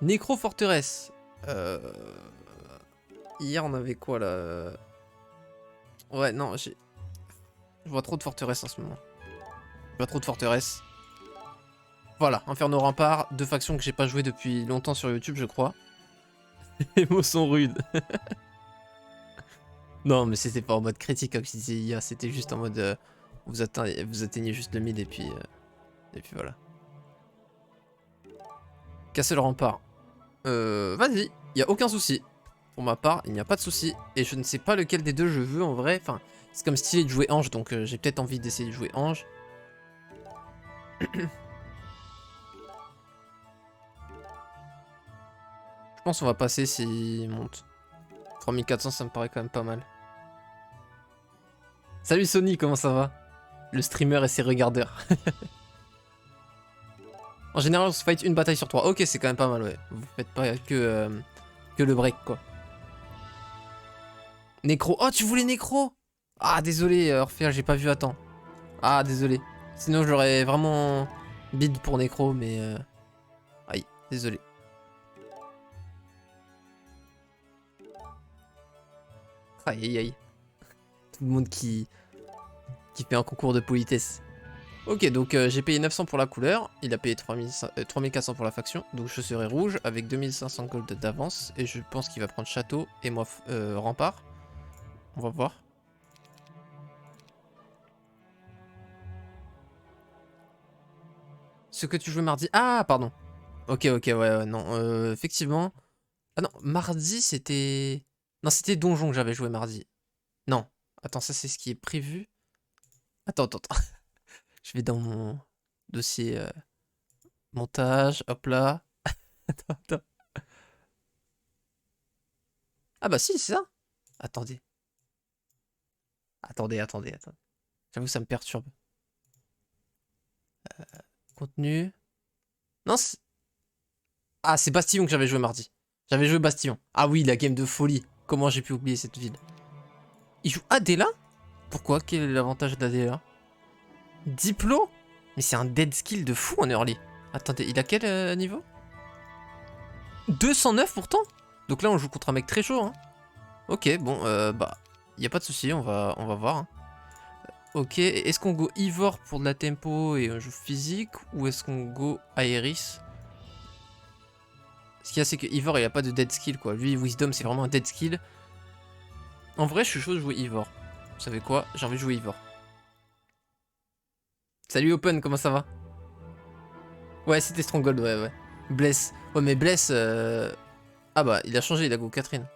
Nécro forteresse. Hier on avait quoi là? Ouais non j'ai... Je vois trop de forteresses en ce moment. Je vois trop de forteresses. Voilà, Inferno Rempart, deux factions que j'ai pas joué depuis longtemps sur YouTube je crois. Les mots sont rudes. Non mais c'était pas en mode critique comme je disais hier, c'était juste en mode vous atteignez juste le mid et puis voilà. Casser le rempart. Vas-y, y a aucun souci. Pour ma part, il n'y a pas de souci. Et je ne sais pas lequel des deux je veux en vrai. Enfin, c'est comme stylé de jouer Ange, donc j'ai peut-être envie d'essayer de jouer Ange. Je pense qu'on va passer s'il monte. 3400, ça me paraît quand même pas mal. Salut Sony, comment ça va? Le streamer et ses regardeurs. En général, on se fight une bataille sur 3. Ok, c'est quand même pas mal, ouais. Vous faites pas que le break, quoi. Nécro. Oh, tu voulais Nécro? Ah, désolé, Orphea, j'ai pas vu à temps. Ah, désolé. Sinon, j'aurais vraiment bid pour Nécro, mais... Aïe, désolé. Aïe, aïe, aïe. Tout le monde qui fait un concours de politesse. Ok, donc j'ai payé 900 pour la couleur, il a payé 3400 pour la faction, donc je serai rouge avec 2500 gold d'avance, et je pense qu'il va prendre château, et moi rempart. On va voir. Ce que tu joues mardi... Ah, pardon. Ok, ok, ouais, non, effectivement... Ah non, mardi c'était... Non, c'était Donjon que j'avais joué mardi. Non, attends, ça c'est ce qui est prévu. Attends, attends, attends. Je vais dans mon dossier montage, hop là. Attends, attends. Ah bah si, c'est ça. Attendez. Attendez, attendez, attendez. J'avoue, ça me perturbe. Contenu. Non, ah, c'est Bastillon que j'avais joué mardi. J'avais joué Bastillon. Ah oui, la game de folie. Comment j'ai pu oublier cette ville? Il joue Adela? Pourquoi? Quel est l'avantage d'Adela? Diplo? Mais c'est un dead skill de fou en early. Attendez, il a quel niveau? 209 pourtant? Donc là, on joue contre un mec très chaud. Hein. Ok, bon, bah, y a pas de souci, on va voir. Hein. Ok, est-ce qu'on go Ivor pour de la tempo et un jeu physique ou est-ce qu'on go Aeris? Ce qu'il y a, c'est que Ivor il a pas de dead skill quoi. Lui, Wisdom c'est vraiment un dead skill. En vrai, je suis chaud de jouer Ivor. Vous savez quoi? J'ai envie de jouer Ivor. Salut Open, comment ça va? Ouais, c'était Stronghold, ouais, ouais. Bless. Ouais, mais Bless. Ah bah, il a changé, il a go Catherine.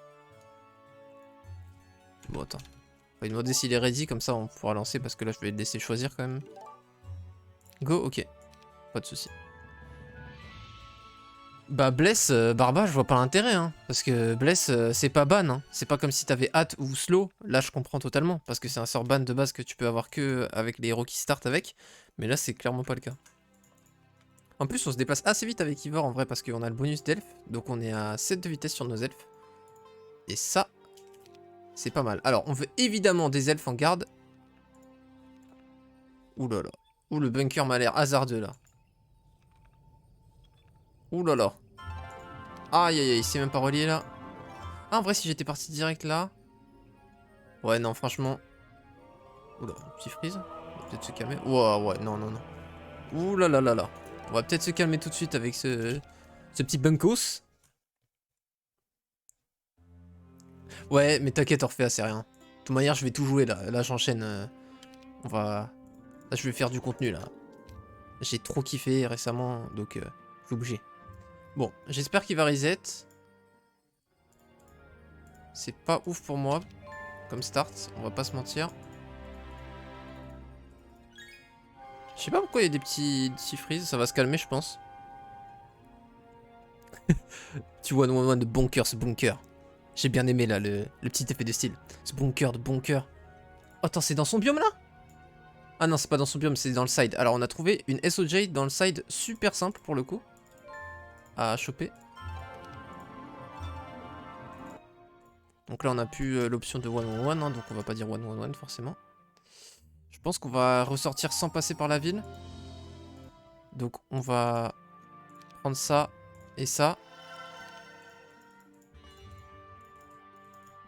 Bon, attends. On va lui demander s'il est ready, comme ça on pourra lancer parce que là je vais le laisser choisir quand même. Go, ok. Pas de soucis. Bah Bless, Barba, je vois pas l'intérêt, hein. Parce que Bless, c'est pas ban, hein. C'est pas comme si t'avais hâte ou slow. Là, je comprends totalement. Parce que c'est un sort ban de base que tu peux avoir que avec les héros qui start avec. Mais là, c'est clairement pas le cas. En plus, on se déplace assez vite avec Ivor en vrai parce qu'on a le bonus d'elfe. Donc on est à 7 de vitesse sur nos elfes. Et ça, c'est pas mal. Alors, on veut évidemment des elfes en garde. Ouh là là. Ouh, le bunker m'a l'air hasardeux là. Ouh là là. Aïe aïe aïe, c'est même pas relié là. Ah, en vrai, si j'étais parti direct là. Ouais, non, franchement. Oula, petit freeze. On va peut-être se calmer. Ouah, ouais, non, non, non. Ouh là là là là. On va peut-être se calmer tout de suite avec ce petit bunkos. Ouais, mais t'inquiète, Orphea, c'est rien. De toute manière, je vais tout jouer là. Là, j'enchaîne. On va. Là, je vais faire du contenu là. J'ai trop kiffé récemment, donc je vais bouger. Bon, j'espère qu'il va reset. C'est pas ouf pour moi comme start, on va pas se mentir. Je sais pas pourquoi il y a des petits freeze, ça va se calmer, je pense. Tu vois, de bunker, ce bunker. J'ai bien aimé là le petit effet de style. Ce bunker de bunker. Oh, attends, c'est dans son biome là? Ah non, c'est pas dans son biome, c'est dans le side. Alors, on a trouvé une SOJ dans le side super simple pour le coup. À choper. Donc là, on a plus l'option de 1-1-1, hein, donc on va pas dire 1-1-1 forcément. Je pense qu'on va ressortir sans passer par la ville. Donc on va prendre ça et ça.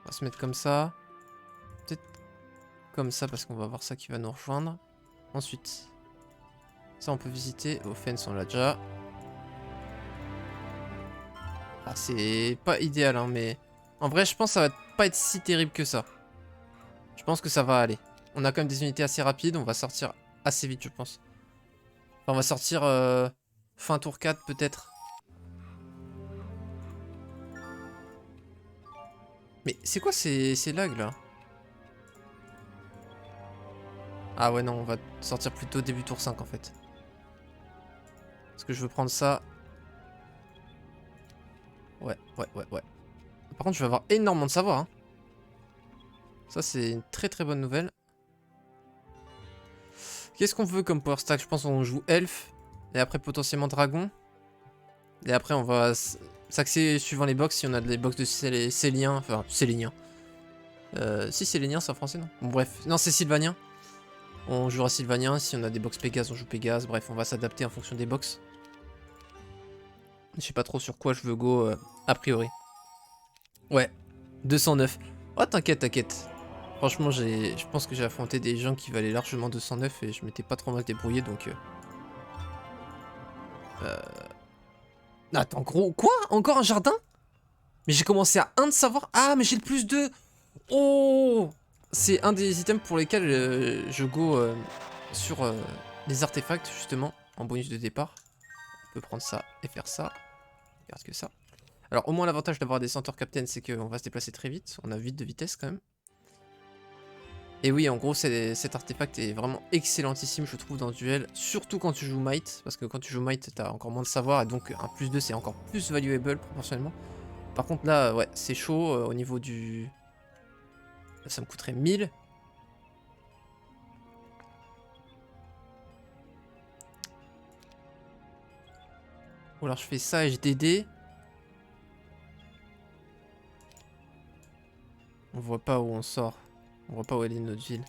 va se mettre comme ça. Peut-être comme ça parce qu'on va voir ça qui va nous rejoindre. Ensuite, ça on peut visiter. Offense on l'a déjà. Ah, c'est pas idéal hein, mais en vrai je pense que ça va pas être si terrible que ça. Je pense que ça va aller. On a quand même des unités assez rapides, on va sortir assez vite je pense. Enfin, on va sortir fin tour 4 peut-être. Mais c'est quoi ces lags là? Ah ouais non, on va sortir plutôt début tour 5 en fait. Parce que je veux prendre ça. Ouais. Par contre je vais avoir énormément de savoir. Hein. Ça c'est une très très bonne nouvelle. Qu'est-ce qu'on veut comme power stack? Je pense qu'on joue elfe. Et après potentiellement dragon. Et après on va s'axer suivant les box si on a des box de Célien. Enfin Célénien. Si Célénien c'est en français non? Bon bref. Non c'est Sylvanien. On jouera Sylvanien. Si on a des box Pégase on joue Pégase. Bref on va s'adapter en fonction des box. Je sais pas trop sur quoi je veux go a priori. Ouais. 209. Oh t'inquiète. Franchement je pense que j'ai affronté des gens qui valaient largement 209 et je m'étais pas trop mal débrouillé donc... Attends gros, quoi? Encore un jardin? Mais j'ai commencé à 1 de savoir. Ah mais j'ai le plus 2. Oh. C'est un des items pour lesquels je go sur les artefacts justement en bonus de départ. On peut prendre ça et faire ça. Regarde que ça. Alors au moins l'avantage d'avoir des Centaur Captain c'est qu'on va se déplacer très vite. On a 8 de vitesse quand même. Et oui en gros cet artefact est vraiment excellentissime je trouve dans le duel. Surtout quand tu joues Might. Parce que quand tu joues Might t'as encore moins de savoir. Et donc un plus 2 c'est encore plus valuable proportionnellement. Par contre là ouais c'est chaud au niveau du... Ça me coûterait 1000. Ou alors je fais ça et je DD. On voit pas où on sort. On voit pas où elle est notre ville.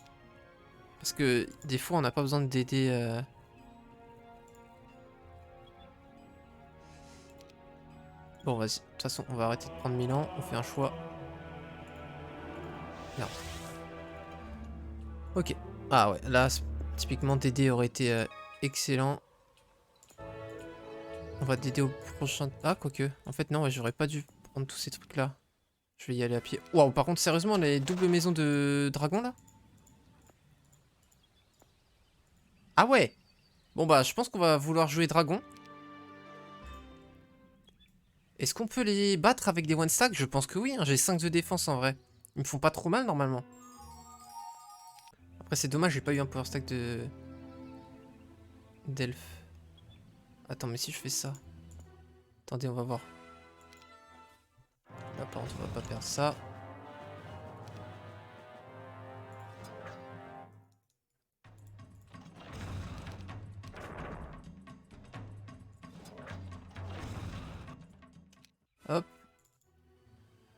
Parce que des fois on n'a pas besoin de DD. Bon vas-y. De toute façon on va arrêter de prendre Milan. On fait un choix. Merde. Ok. Ah ouais là typiquement DD aurait été excellent. On va DD au prochain... Ah quoique. En fait non ouais, j'aurais pas dû prendre tous ces trucs là. Je vais y aller à pied. Waouh par contre sérieusement les doubles maisons de dragon là. Ah ouais. Bon bah je pense qu'on va vouloir jouer dragon. Est-ce qu'on peut les battre avec des one stack? Je pense que oui, hein. J'ai 5 de défense en vrai. Ils me font pas trop mal normalement. Après c'est dommage, j'ai pas eu un power stack de... d'elfe. Attends, mais si je fais ça... Attendez, on va voir. Là par contre on va pas perdre ça. Hop.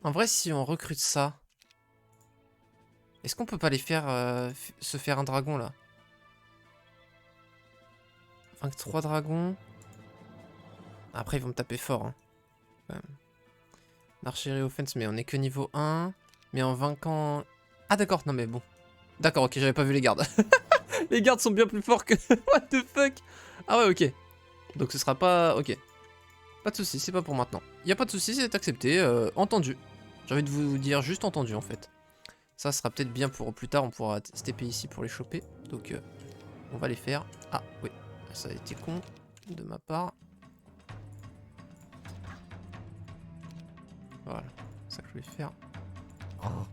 En vrai si on recrute ça... Est-ce qu'on peut pas les faire... se faire un dragon là? 23 dragons... Après ils vont me taper fort hein. Archery offense mais on est que niveau 1. Mais en vainquant... Ah d'accord, non mais bon. D'accord, ok, j'avais pas vu les gardes. Les gardes sont bien plus forts que... What the fuck? Ah ouais, ok. Donc ce sera pas... Ok. Pas de soucis, c'est pas pour maintenant. Y a pas de soucis, c'est accepté. Entendu. J'ai envie de vous dire juste entendu en fait. Ça sera peut-être bien pour plus tard, on pourra stepper ici pour les choper. Donc on va les faire. Ah oui, ça a été con de ma part. Voilà, c'est ça que je voulais faire. Oh.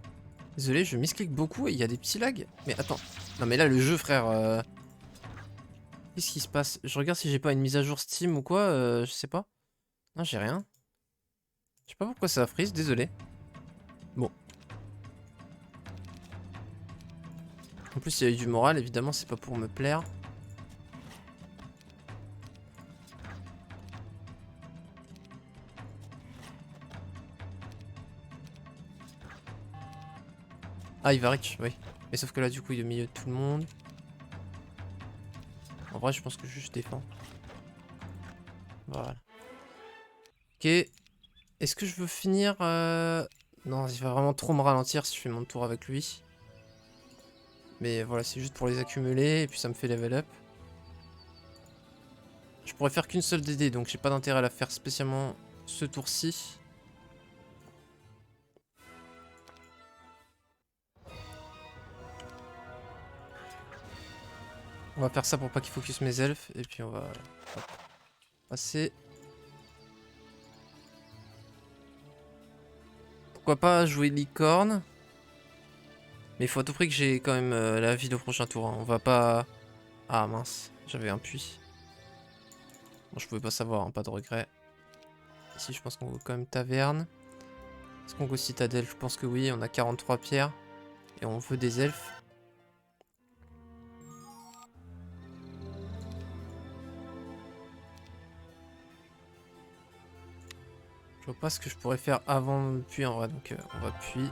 Désolé, je misclique beaucoup et il y a des petits lags. Mais attends. Non mais là le jeu frère... Qu'est-ce qui se passe? Je regarde si j'ai pas une mise à jour Steam ou quoi, je sais pas. Non, j'ai rien. Je sais pas pourquoi ça a freeze, désolé. Bon. En plus, il y a eu du moral, évidemment, c'est pas pour me plaire. Ah, il va Rich, oui. Mais sauf que là, du coup, il est au milieu de tout le monde. En vrai, je pense que je défends. Voilà. Ok. Est-ce que je veux finir Non, il va vraiment trop me ralentir si je fais mon tour avec lui. Mais voilà, c'est juste pour les accumuler et puis ça me fait level up. Je pourrais faire qu'une seule DD, donc j'ai pas d'intérêt à la faire spécialement ce tour-ci. On va faire ça pour pas qu'il focus mes elfes et puis on va passer. Pourquoi pas jouer licorne? Mais il faut à tout prix que j'ai quand même la ville au prochain tour. Hein. On va pas... Ah mince, j'avais un puits. Bon, je pouvais pas savoir, hein, pas de regret. Ici, je pense qu'on go quand même taverne. Est-ce qu'on go citadelle? Je pense que oui, on a 43 pierres. Et on veut des elfes. Je vois pas ce que je pourrais faire avant le puits en vrai, donc on va puits.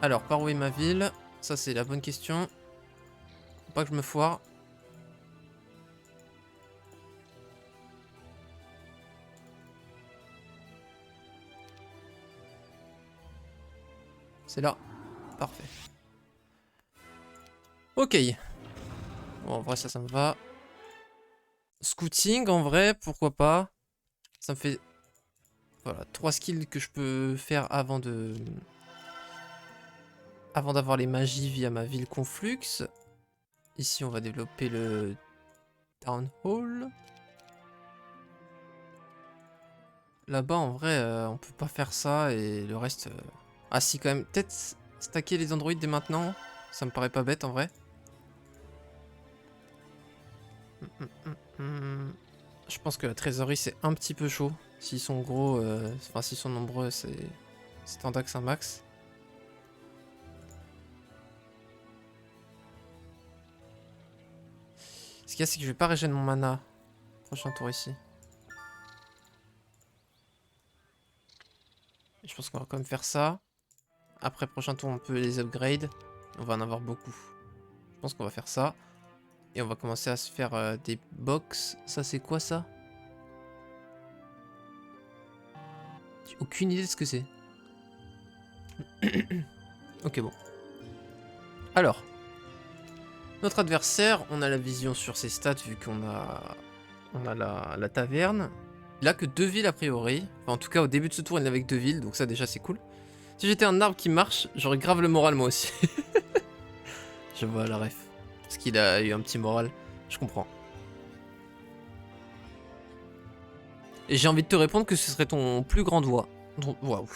Alors, par où est ma ville? Ça, c'est la bonne question. Faut pas que je me foire. C'est là. Parfait. Ok. Bon, en vrai, ça me va. Scouting, en vrai, pourquoi pas. Ça me fait... Voilà, 3 skills que je peux faire avant de... Avant d'avoir les magies via ma ville Conflux. Ici, on va développer le Town Hall. Là-bas, en vrai, on peut pas faire ça et le reste... Ah si, quand même. Peut-être stacker les androïdes dès maintenant. Ça me paraît pas bête, en vrai. Je pense que la trésorerie, c'est un petit peu chaud. S'ils sont gros, enfin, s'ils sont nombreux, c'est un dax un max. Ce qu'il y a, c'est que je vais pas régénérer mon mana. Prochain tour ici. Je pense qu'on va quand même faire ça. Après, prochain tour, on peut les upgrade. On va en avoir beaucoup. Je pense qu'on va faire ça. Et on va commencer à se faire des box. Ça, c'est quoi ça? J'ai aucune idée de ce que c'est. Ok, bon. Alors. Notre adversaire, on a la vision sur ses stats vu qu'on a la taverne. Il a que 2 villes a priori. Enfin, en tout cas, au début de ce tour, il n'avait que 2 villes. Donc ça, déjà, c'est cool. Si j'étais un arbre qui marche, j'aurais grave le moral moi aussi. Je vois la ref. Parce qu'il a eu un petit moral. Je comprends. Et j'ai envie de te répondre que ce serait ton plus grand doigt. Waouh.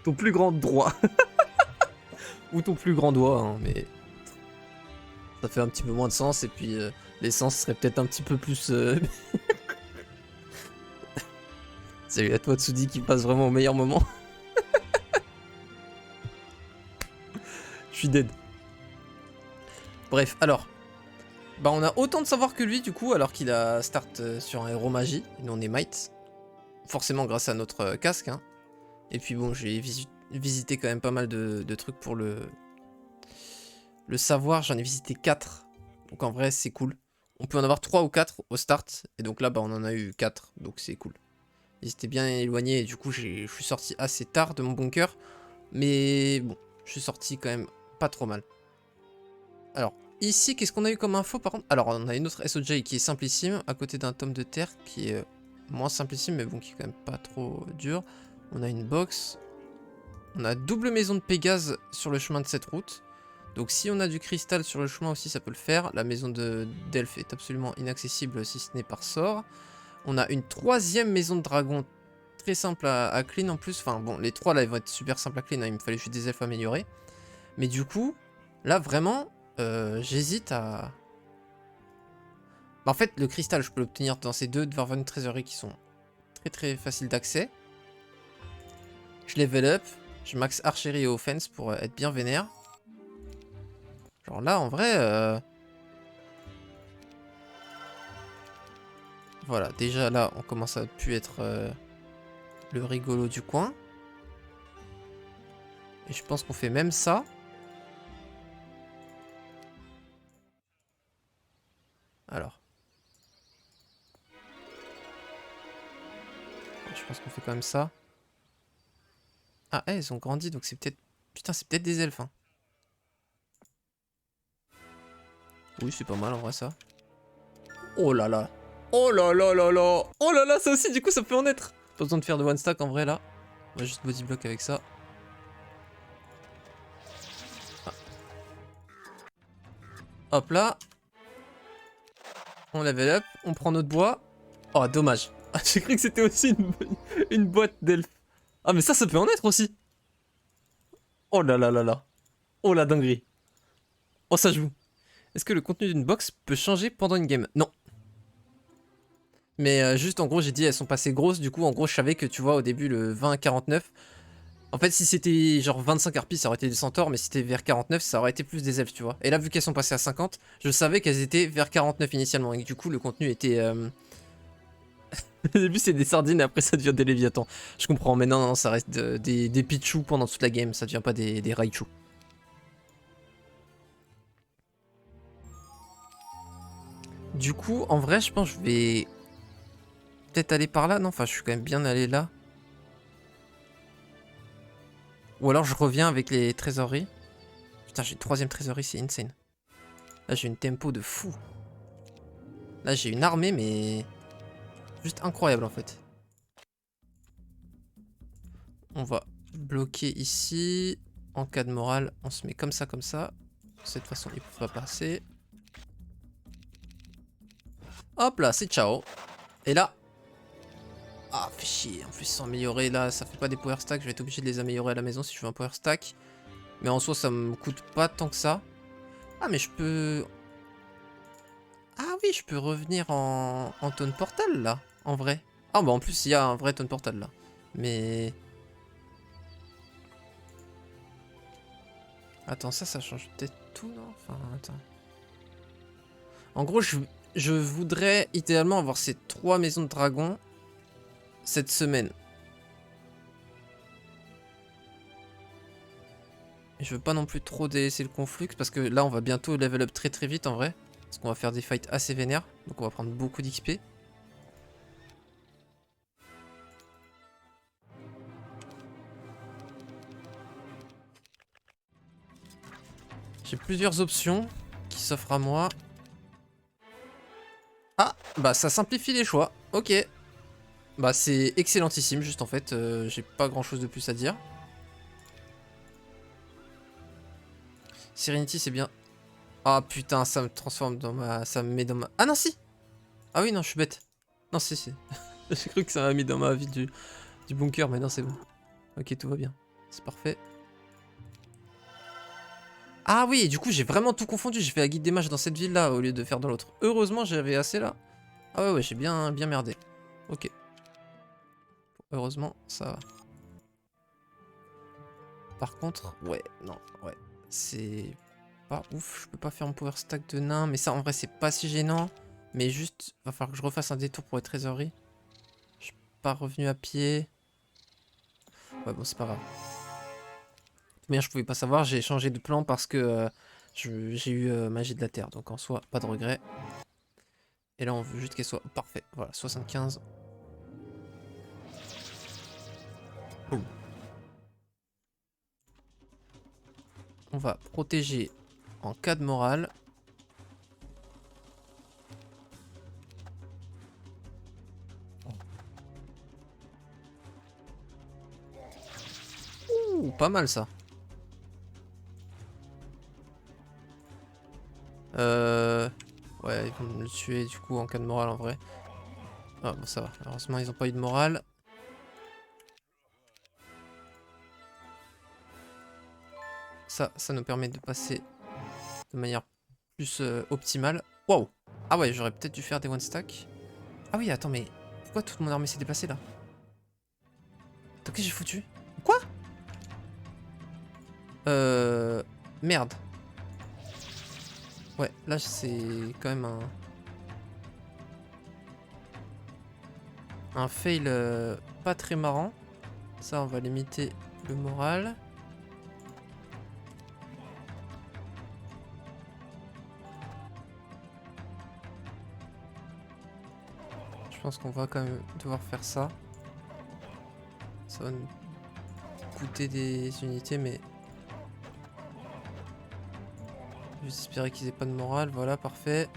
Ton plus grand droit. Ou ton plus grand doigt, hein, mais... Ça fait un petit peu moins de sens, et puis l'essence serait peut-être un petit peu plus... Salut à toi Tsudi qui passe vraiment au meilleur moment. Je suis dead. Bref, alors... Bah on a autant de savoir que lui du coup, alors qu'il a start sur un héros magie, nous on est might. Forcément grâce à notre casque, hein. Et puis bon, j'ai visité quand même pas mal de trucs pour le savoir, j'en ai visité 4. Donc en vrai c'est cool. On peut en avoir 3 ou 4 au start, et donc là bah on en a eu 4, donc c'est cool. Ils étaient bien éloignés, et du coup je suis sorti assez tard de mon bunker. Mais bon, je suis sorti quand même pas trop mal. Alors, ici, qu'est-ce qu'on a eu comme info par contre? Alors, on a une autre SOJ qui est simplissime, à côté d'un tome de terre qui est moins simplissime, mais bon, qui est quand même pas trop dur. On a une box. On a double maison de Pégase sur le chemin de cette route. Donc si on a du cristal sur le chemin aussi, ça peut le faire. La maison d'Elfe est absolument inaccessible si ce n'est par sort. On a une troisième maison de dragon très simple à clean en plus. Enfin bon, les trois là, ils vont être super simples à clean, hein. Il me fallait juste des elfes améliorés. Mais du coup, là vraiment, j'hésite à... Bah, en fait, le cristal, je peux l'obtenir dans ces deux Dwarven Treasury qui sont très très faciles d'accès. Je level up, je max archery et offense pour être bien vénère. Genre là, en vrai... Voilà, déjà là, on commence à plus être le rigolo du coin. Et je pense qu'on fait même ça. Alors. Je pense qu'on fait quand même ça. Ah, elles ont grandi, donc c'est peut-être... Putain, c'est peut-être des elfes, hein. Oui, c'est pas mal en vrai, ça. Oh là là. Oh là là là là. Oh là là, ça aussi, du coup, ça peut en être. Pas besoin de faire de one stack en vrai, là. On va juste body block avec ça. Ah. Hop là. On level up. On prend notre bois. Oh, dommage. J'ai cru que c'était aussi une boîte d'elfes. Ah, mais ça peut en être aussi. Oh là là là là. Oh la dinguerie. Oh, ça joue. Est-ce que le contenu d'une box peut changer pendant une game? Non. Mais juste en gros j'ai dit elles sont passées grosses, du coup en gros je savais que tu vois au début le 20 à 49. En fait si c'était genre 25 harpies ça aurait été des centaures, mais si c'était vers 49 ça aurait été plus des elfes tu vois. Et là vu qu'elles sont passées à 50, je savais qu'elles étaient vers 49 initialement et que du coup le contenu était... Au début c'est des sardines et après ça devient des léviathans. Je comprends, mais non, non ça reste des pichous pendant toute la game, ça devient pas des raichous. Du coup en vrai je pense que je vais peut-être aller par là, non? Enfin je suis quand même bien allé là. Ou alors je reviens avec les trésoreries. Putain, j'ai une troisième trésorerie, c'est insane. Là, j'ai une tempo de fou. Là, j'ai une armée, mais... juste incroyable, en fait. On va bloquer ici. En cas de morale, on se met comme ça, comme ça. De cette façon, ils peuvent pas passer. Hop là, c'est ciao. Et là... ah, fait chier. En plus, ils sont améliorés. Là, ça fait pas des power stacks. Je vais être obligé de les améliorer à la maison si je veux un power stack. Mais en soi, ça me coûte pas tant que ça. Ah, mais je peux... ah oui, je peux revenir en tone portal là, en vrai. Ah bah en plus il y a un vrai tone portal là. Mais... attends, ça change peut-être tout, non? Enfin, attends. En gros, je voudrais idéalement avoir ces 3 maisons de dragon cette semaine. Et je veux pas non plus trop délaisser le conflux parce que là on va bientôt level up très très vite en vrai. Parce qu'on va faire des fights assez vénères. Donc on va prendre beaucoup d'XP. J'ai plusieurs options qui s'offrent à moi. Ah, bah ça simplifie les choix. Ok. Bah c'est excellentissime juste en fait. J'ai pas grand chose de plus à dire. Serenity c'est bien. Ah putain, ça me transforme dans ma... ça me met dans ma... ah non si. Ah oui non, je suis bête. Non si si. J'ai cru que ça m'a mis dans ma vie du bunker, mais non c'est bon. Ok, tout va bien. C'est parfait. Ah oui, et du coup j'ai vraiment tout confondu. J'ai fait la guide des mages dans cette ville là au lieu de faire dans l'autre. Heureusement j'avais assez là. Ah ouais ouais, j'ai bien merdé. Ok. Heureusement ça va. Par contre, ouais, non, ouais. C'est pas ouf. Je peux pas faire mon power stack de nain. Mais ça en vrai c'est pas si gênant. Mais juste, va falloir que je refasse un détour pour les trésoreries. Je suis pas revenu à pied. Ouais bon c'est pas grave. Mais je pouvais pas savoir, j'ai changé de plan parce que j'ai eu magie de la terre. Donc en soi, pas de regret. Et là on veut juste qu'elle soit parfaite. Voilà, 75. Boum. On va protéger en cas de morale. Ouh, pas mal ça. Ouais, ils vont me le tuer du coup en cas de morale en vrai. Ah bon ça va, heureusement ils ont pas eu de morale. Ça nous permet de passer de manière plus optimale. Waouh. Ah ouais, j'aurais peut-être dû faire des one stack. Ah oui, attends, mais pourquoi toute mon armée s'est déplacée là? Attends, qu'est-ce que j'ai foutu? Quoi? Merde. Ouais, là c'est quand même un fail pas très marrant. Ça, on va limiter le moral. Je pense qu'on va quand même devoir faire ça. Ça va nous coûter des unités, mais... J'espérais qu'ils aient pas de morale, voilà, parfait.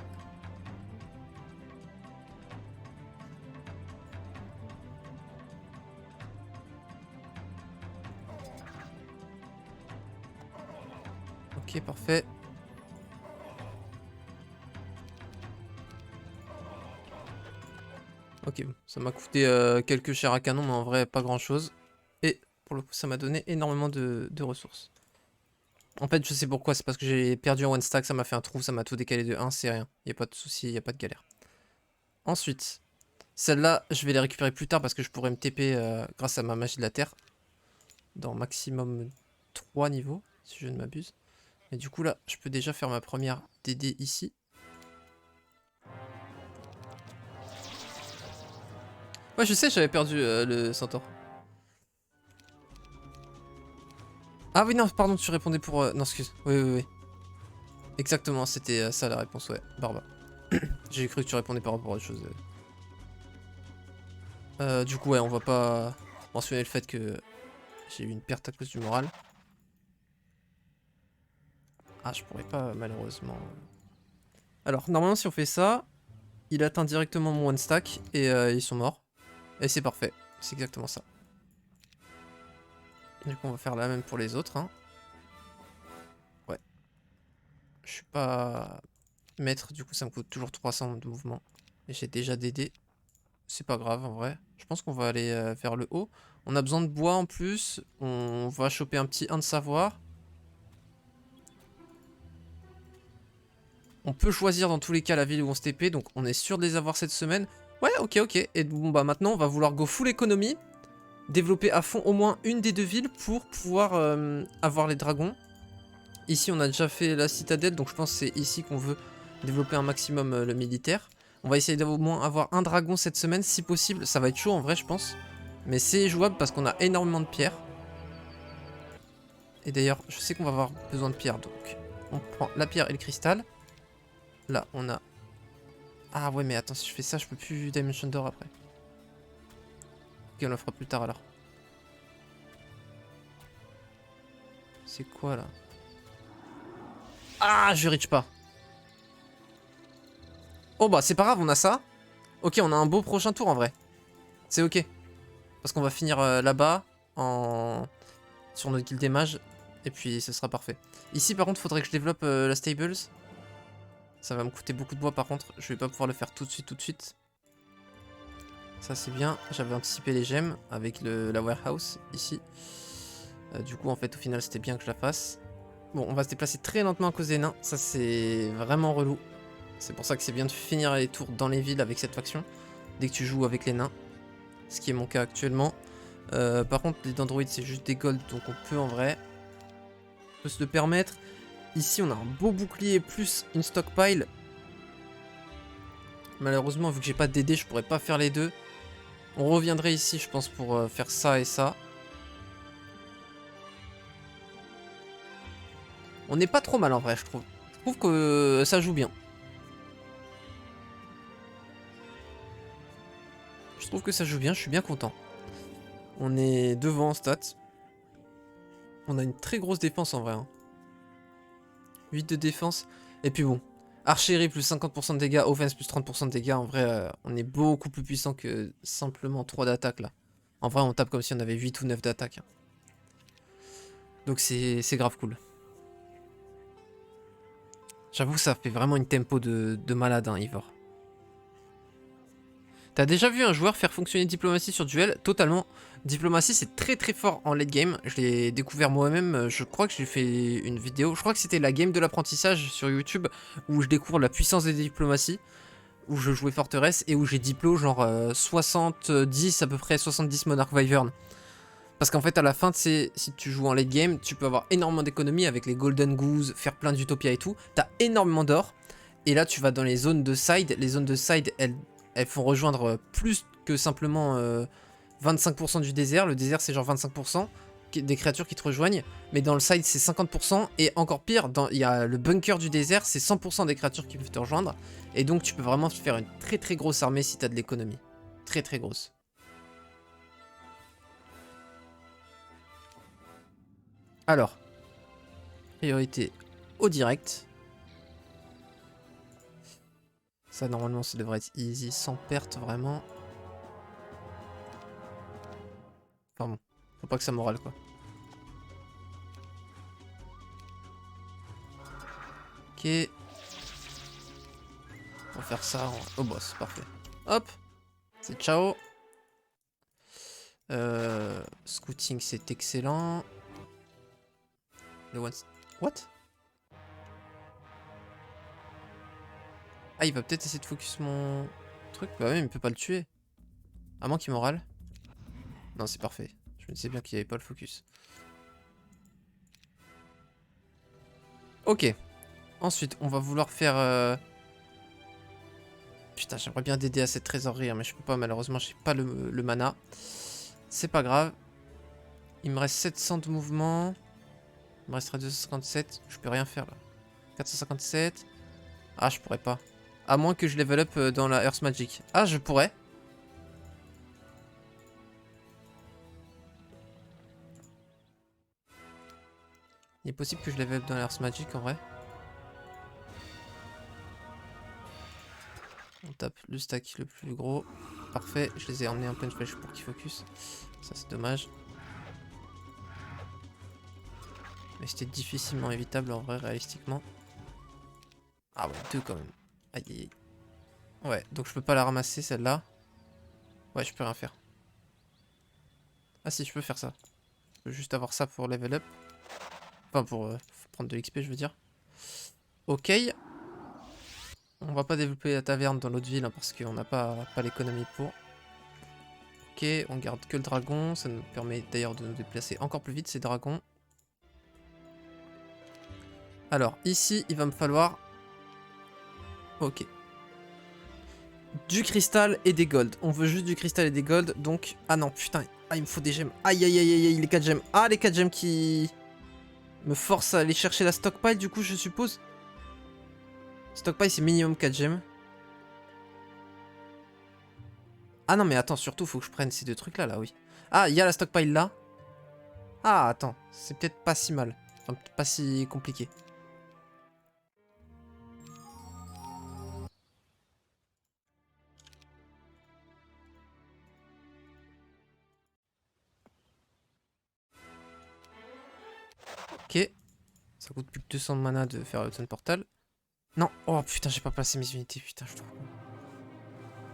Ok, parfait. Ok, bon, ça m'a coûté quelques chairs à canon, mais en vrai, pas grand-chose. Et pour le coup, ça m'a donné énormément de ressources. En fait, je sais pourquoi, c'est parce que j'ai perdu un one stack, ça m'a fait un trou, ça m'a tout décalé de 1, c'est rien. Y a pas de souci, y a pas de galère. Ensuite, celle-là, je vais les récupérer plus tard parce que je pourrais me TP grâce à ma magie de la terre. Dans maximum 3 niveaux, si je ne m'abuse. Et du coup, là, je peux déjà faire ma première DD ici. Ouais, je sais, j'avais perdu le centaure. Ah oui, non, pardon, tu répondais pour... Non, excuse. Oui, oui, oui. Exactement, c'était ça la réponse, ouais. Barba. J'ai cru que tu répondais par rapport à autre chose. Du coup, ouais, on va pas mentionner le fait que j'ai eu une perte à cause du moral. Ah, je pourrais pas, malheureusement. Alors, normalement, si on fait ça, il atteint directement mon one stack et ils sont morts. Et c'est parfait. C'est exactement ça. Du coup, on va faire la même pour les autres. Hein. Ouais. Je suis pas maître, du coup, ça me coûte toujours 300 de mouvement. Et j'ai déjà des dés. C'est pas grave, en vrai. Je pense qu'on va aller vers le haut. On a besoin de bois en plus. On va choper un petit 1 de savoir. On peut choisir dans tous les cas la ville où on se TP, donc on est sûr de les avoir cette semaine. Ouais, ok, ok. Et bon, bah maintenant, on va vouloir go full économie. Développer à fond au moins une des deux villes pour pouvoir avoir les dragons. Ici, on a déjà fait la citadelle, donc je pense que c'est ici qu'on veut développer un maximum le militaire. On va essayer d'au moins avoir un dragon cette semaine, si possible. Ça va être chaud en vrai, je pense. Mais c'est jouable parce qu'on a énormément de pierres. Et d'ailleurs, je sais qu'on va avoir besoin de pierres, donc on prend la pierre et le cristal. Là, on a... Ah ouais, mais attends, si je fais ça, je peux plus Dimension Door après. Ok, on le fera plus tard alors. C'est quoi là? Ah, je reach pas. Oh bah c'est pas grave, on a ça. Ok, on a un beau prochain tour en vrai. C'est ok. Parce qu'on va finir là-bas sur notre guild des mages. Et puis ce sera parfait. Ici par contre, faudrait que je développe la stables. Ça va me coûter beaucoup de bois par contre. Je vais pas pouvoir le faire tout de suite, tout de suite. Ça c'est bien. J'avais anticipé les gemmes avec la warehouse ici. Du coup en fait au final c'était bien que je la fasse. Bon, on va se déplacer très lentement à cause des nains. Ça c'est vraiment relou. C'est pour ça que c'est bien de finir les tours dans les villes avec cette faction. Dès que tu joues avec les nains. Ce qui est mon cas actuellement. Par contre les dendroïdes c'est juste des golds donc on peut en vrai. On peut se le permettre. Ici on a un beau bouclier plus une stockpile. Malheureusement vu que j'ai pas de DD je pourrais pas faire les deux. On reviendrait ici je pense pour faire ça et ça. On n'est pas trop mal en vrai je trouve. Je trouve que ça joue bien. Je trouve que ça joue bien, je suis bien content. On est devant en stats. On a une très grosse défense en vrai. Hein. 8 de défense. Et puis bon, archerie plus 50% de dégâts, offense plus 30% de dégâts. En vrai, on est beaucoup plus puissant que simplement 3 d'attaque là. En vrai, on tape comme si on avait 8 ou 9 d'attaque. Hein. Donc c'est grave cool. J'avoue, ça fait vraiment une tempo de malade, hein, Ivor. T'as déjà vu un joueur faire fonctionner diplomatie sur duel? Totalement. Diplomatie c'est très très fort en late game. Je l'ai découvert moi-même. Je crois que j'ai fait une vidéo. Je crois que c'était la game de l'apprentissage sur YouTube où je découvre la puissance des diplomaties. Où je jouais forteresse et où j'ai diplo genre 70 à peu près 70 Monarch Wyvern. Parce qu'en fait à la fin si tu joues en late game tu peux avoir énormément d'économies avec les Golden Goose, faire plein d'Utopia et tout. T'as énormément d'or. Et là tu vas dans les zones de side. Les zones de side elles font rejoindre plus que simplement 25% du désert. Le désert c'est genre 25% des créatures qui te rejoignent. Mais dans le side c'est 50%. Et encore pire, il y a le bunker du désert, c'est 100% des créatures qui peuvent te rejoindre. Et donc tu peux vraiment faire une très très grosse armée si tu as de l'économie. Très très grosse. Alors, priorité au direct. Ça, normalement, ça devrait être easy, sans perte, vraiment. Enfin bon, faut pas que ça morale, quoi. Ok. On va faire ça au boss, parfait. Hop, c'est ciao. Scouting, c'est excellent. Le one... What? Ah, il va peut-être essayer de focus mon truc. Bah oui, mais il peut pas le tuer. À moins qu'il morale. Non, c'est parfait. Je me disais bien qu'il n'y avait pas le focus. Ok. Ensuite, on va vouloir faire... Putain, j'aimerais bien d'aider à cette trésorerie, hein, mais je peux pas, malheureusement, j'ai pas le mana. C'est pas grave. Il me reste 700 de mouvement. Il me restera 257. Je peux rien faire, là. 457. Ah, je pourrais pas. À moins que je level up dans la Earth Magic. Ah, je pourrais. Il est possible que je level up dans la Earth Magic, en vrai. On tape le stack le plus gros. Parfait, je les ai emmenés en pleine flèche pour qu'ils focus. Ça, c'est dommage. Mais c'était difficilement évitable, en vrai, réalistiquement. Ah ouais, 2 quand même. Aïe aïe aïe. Ouais, donc je peux pas la ramasser, celle-là. Ouais, je peux rien faire. Ah si, je peux faire ça. Je peux juste avoir ça pour level up. Enfin, pour prendre de l'XP, je veux dire. Ok. On va pas développer la taverne dans l'autre ville, hein, parce qu'on n'a pas l'économie pour. Ok, on garde que le dragon. Ça nous permet d'ailleurs de nous déplacer encore plus vite, ces dragons. Alors, ici, il va me falloir... Ok. Du cristal et des gold. On veut juste du cristal et des gold, donc... Ah non, putain. Ah, il me faut des gemmes. Aïe, aïe, aïe, aïe, aïe, les 4 gemmes. Ah, les 4 gemmes qui... me forcent à aller chercher la stockpile, du coup, je suppose. Stockpile, c'est minimum 4 gemmes. Ah non, mais attends, surtout, faut que je prenne ces deux trucs-là, là, oui. Ah, il y a la stockpile là. Ah, attends, c'est peut-être pas si mal. Enfin, pas si compliqué. Ok. Ça coûte plus que 200 de mana de faire le portal. Non. Oh putain, j'ai pas placé mes unités. Putain, je suis trop con.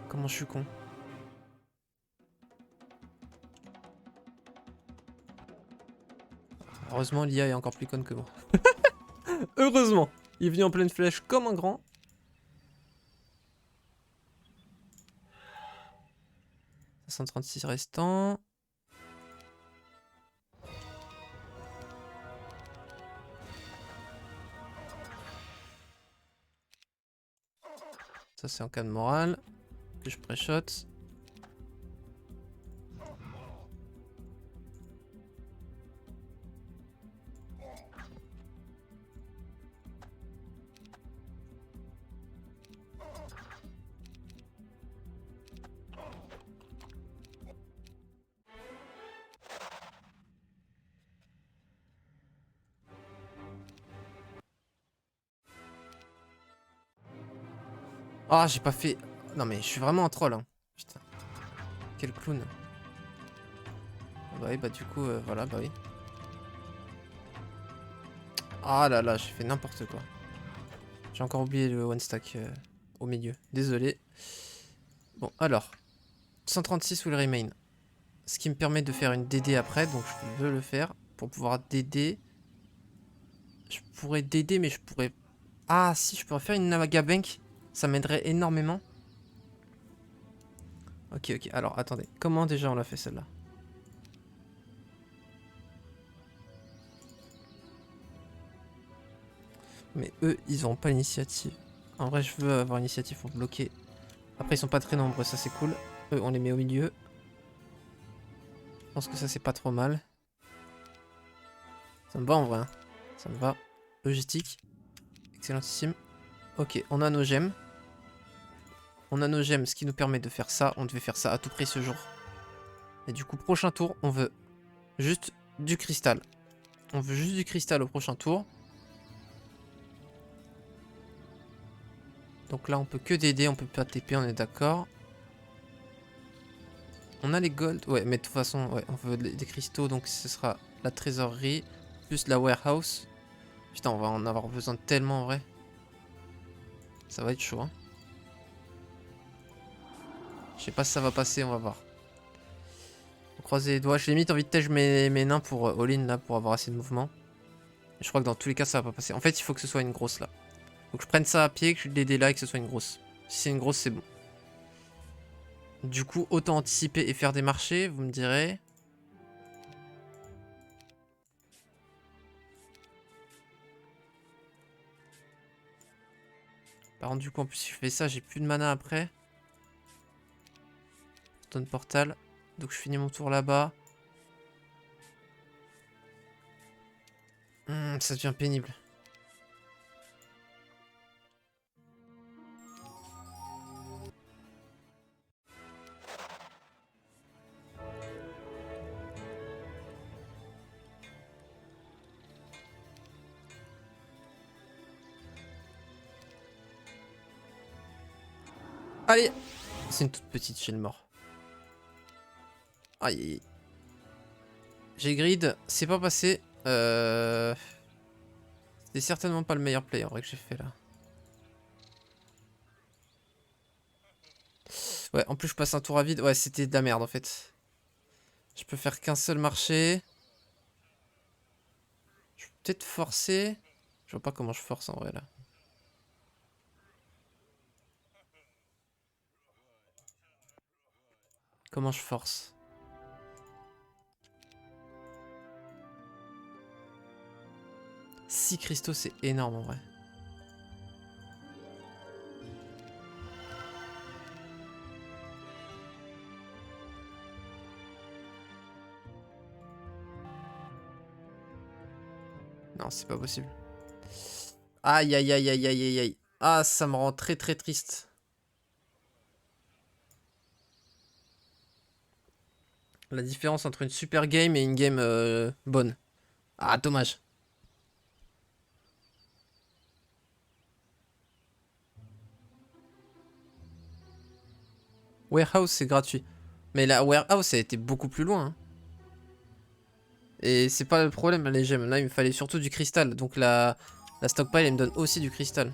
Comment je suis con. Heureusement, l'IA est encore plus conne que moi. Heureusement. Il est venu en pleine flèche comme un grand. « 536 restants. Ça, c'est en cas de morale. Que je pré-shot. Ah, j'ai pas fait... Non mais je suis vraiment un troll, hein. Putain. Quel clown. Bah oui, bah du coup, voilà, bah oui. Ah là là, j'ai fait n'importe quoi. J'ai encore oublié le one stack au milieu. Désolé. Bon, alors. 136 will remain. Ce qui me permet de faire une DD après, donc je veux le faire. Pour pouvoir DD. Je pourrais DD, mais je pourrais... Ah si, je pourrais faire une Namaga Bank. Ça m'aiderait énormément. Ok, ok. Alors, attendez. Comment déjà on l'a fait celle-là? Mais eux, ils auront pas l'initiative. En vrai, je veux avoir l'initiative pour bloquer. Après, ils sont pas très nombreux, ça c'est cool. Eux, on les met au milieu. Je pense que ça, c'est pas trop mal. Ça me va en vrai. Hein. Ça me va. Logistique. Excellentissime. Ok, on a nos gemmes. On a nos gemmes, ce qui nous permet de faire ça. On devait faire ça à tout prix ce jour. Et du coup, prochain tour, on veut juste du cristal. On veut juste du cristal au prochain tour. Donc là, on peut que DD, on peut pas TP, on est d'accord. On a les gold. Ouais, mais de toute façon, ouais, on veut des cristaux, donc ce sera la trésorerie, plus la warehouse. Putain, on va en avoir besoin tellement en vrai. Ça va être chaud, hein. Je sais pas si ça va passer, on va voir. Faut croiser les doigts. J'ai limite envie de tège mes nains pour all-in là, pour avoir assez de mouvement. Je crois que dans tous les cas, ça va pas passer. En fait, il faut que ce soit une grosse là. Faut que je prenne ça à pied, que je l'ai là et que ce soit une grosse. Si c'est une grosse, c'est bon. Du coup, autant anticiper et faire des marchés, vous me direz. Par contre, du coup, en plus, si je fais ça, j'ai plus de mana après. Stone Portal. Donc, je finis mon tour là-bas. Ça devient pénible. Allez! C'est une toute petite chez le mort. Aïe aïe aïe. J'ai grid, c'est pas passé. C'est certainement pas le meilleur play en vrai que j'ai fait là. Ouais, en plus je passe un tour à vide. Ouais, c'était de la merde en fait. Je peux faire qu'un seul marché. Je peux peut-être forcer. Je vois pas comment je force en vrai là. Comment je force? Six cristaux, c'est énorme en vrai. Non, c'est pas possible. Aïe aïe aïe aïe aïe aïe aïe. Ah, ça me rend très très triste. La différence entre une super game et une game bonne. Ah, dommage. Warehouse, c'est gratuit. Mais la warehouse, a été beaucoup plus loin. Hein. Et c'est pas le problème, les gemmes. Là, il me fallait surtout du cristal. Donc la stockpile, elle me donne aussi du cristal.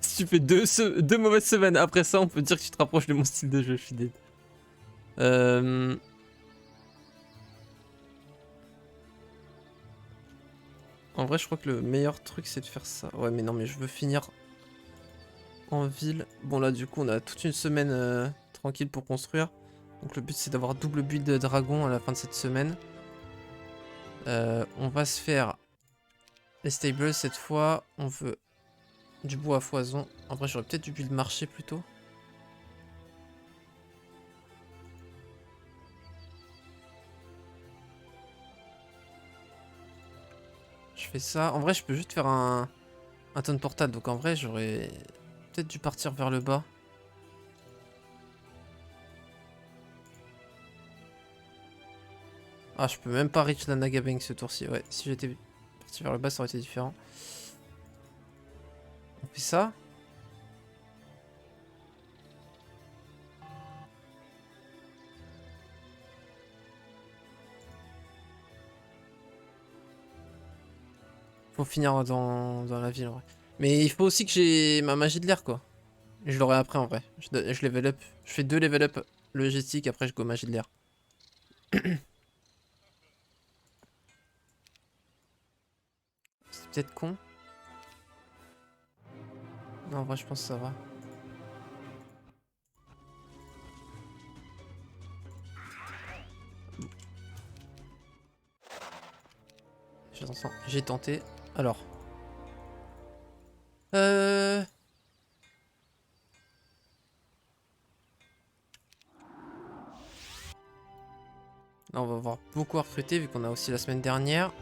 Si tu fais deux mauvaises semaines après ça, on peut dire que tu te rapproches de mon style de jeu, je suis dead. En vrai, je crois que le meilleur truc, c'est de faire ça. Ouais, mais non, mais je veux finir en ville. Bon, là, du coup, on a toute une semaine tranquille pour construire. Donc le but, c'est d'avoir double build de dragon à la fin de cette semaine. On va se faire les stables cette fois. On veut du bois à foison. En vrai, j'aurais peut-être du build marché plutôt. Je fais ça. En vrai, je peux juste faire un tonne portal. Donc en vrai, j'aurais peut-être dû partir vers le bas. Ah, je peux même pas reach la Nagabang ce tour-ci. Ouais, si j'étais parti vers le bas, ça aurait été différent. On fait ça. Faut finir dans la ville en vrai. Mais il faut aussi que j'ai ma magie de l'air quoi. Et je l'aurai après en vrai. Je level up. Je fais 2 level up logistique, après je go magie de l'air. C'est peut-être con. Non, en vrai, je pense que ça va. J'ai tenté. Alors. Là, on va avoir beaucoup à recruter vu qu'on a aussi la semaine dernière.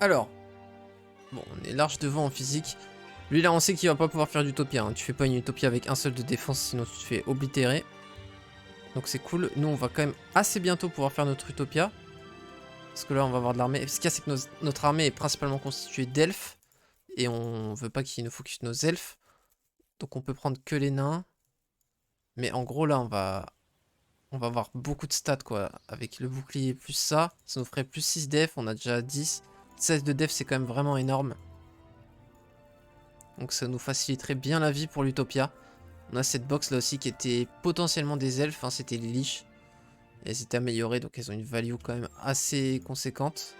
Alors. Bon, on est large devant en physique. Lui là on sait qu'il va pas pouvoir faire d'utopia, hein. Tu fais pas une utopia avec un seul de défense sinon tu te fais oblitérer. Donc c'est cool. Nous on va quand même assez bientôt pouvoir faire notre utopia. Parce que là on va avoir de l'armée. Ce qu'il y a c'est que notre armée est principalement constituée d'elfes. Et on veut pas qu'il nous focus nos elfes. Donc on peut prendre que les nains. Mais en gros là on va avoir beaucoup de stats quoi. Avec le bouclier plus ça nous ferait plus 6 def. On a déjà 10. 16 de def c'est quand même vraiment énorme. Donc ça nous faciliterait bien la vie pour l'utopia. On a cette box là aussi qui était potentiellement des elfes, hein, c'était les liches. Elles étaient améliorées donc elles ont une value quand même assez conséquente.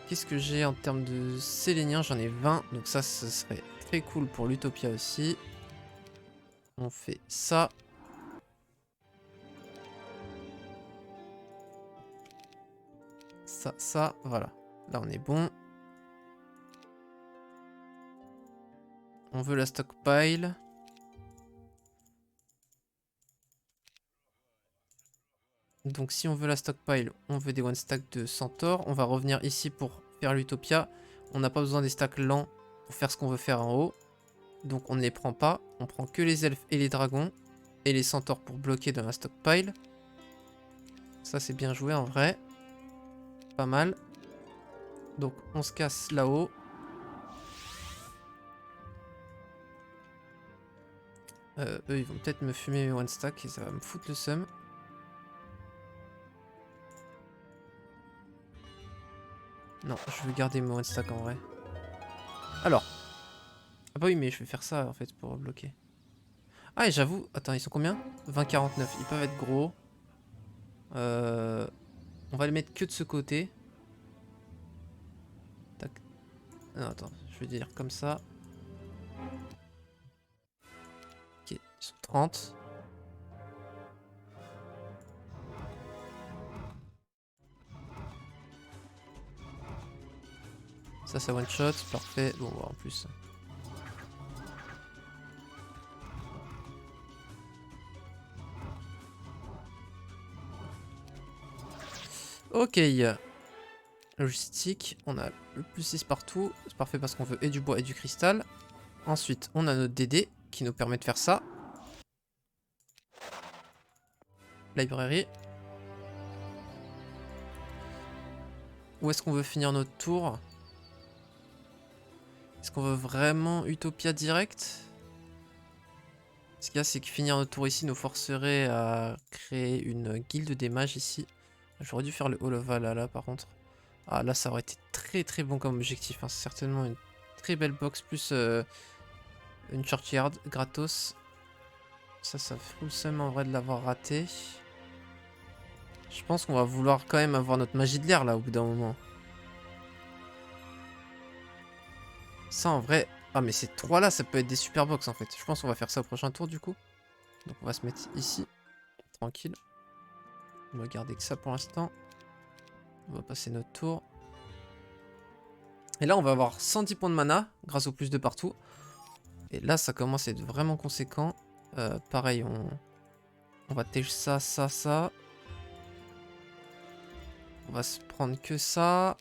Qu'est-ce que j'ai en termes de séléniens? J'en ai 20, donc ça ce serait très cool pour l'utopia aussi. On fait ça. Ça, voilà. Là on est bon. On veut la stockpile. Donc si on veut la stockpile, on veut des one stack de centaure. On va revenir ici pour faire l'utopia. On n'a pas besoin des stacks lents pour faire ce qu'on veut faire en haut. Donc on ne les prend pas. On prend que les elfes et les dragons. Et les centaures pour bloquer dans la stockpile. Ça c'est bien joué en vrai. Pas mal. Donc on se casse là-haut. Eux ils vont peut-être me fumer mes one stack et ça va me foutre le seum. Non, je vais garder mes one stack en vrai. Alors. Ah bah oui mais je vais faire ça en fait pour bloquer. Ah et j'avoue, attends ils sont combien? 20-49, ils peuvent être gros. On va les mettre que de ce côté. Tac. Non attends, je vais dire comme ça. Ok, ils sont 30. Ça one shot, parfait. Bon bah, en plus. Ok. Logistique, on a le plus 6 partout. C'est parfait parce qu'on veut et du bois et du cristal. Ensuite, on a notre DD qui nous permet de faire ça. Librairie. Où est-ce qu'on veut finir notre tour? Est-ce qu'on veut vraiment Utopia direct? Ce qu'il y a, c'est que finir notre tour ici nous forcerait à créer une guilde des mages ici. J'aurais dû faire le Hall of Valhalla par contre. Ah là, ça aurait été très très bon comme objectif. Hein. C'est certainement une très belle box plus une churchyard gratos. Ça fout le seum en vrai de l'avoir raté. Je pense qu'on va vouloir quand même avoir notre magie de l'air là au bout d'un moment. Ça en vrai... Ah mais ces trois là ça peut être des super box en fait. Je pense qu'on va faire ça au prochain tour du coup. Donc on va se mettre ici. Tranquille. On va garder que ça pour l'instant. On va passer notre tour. Et là on va avoir 110 points de mana grâce au plus de partout. Et là ça commence à être vraiment conséquent. Pareil on va tèche ça, ça. On va se prendre que ça.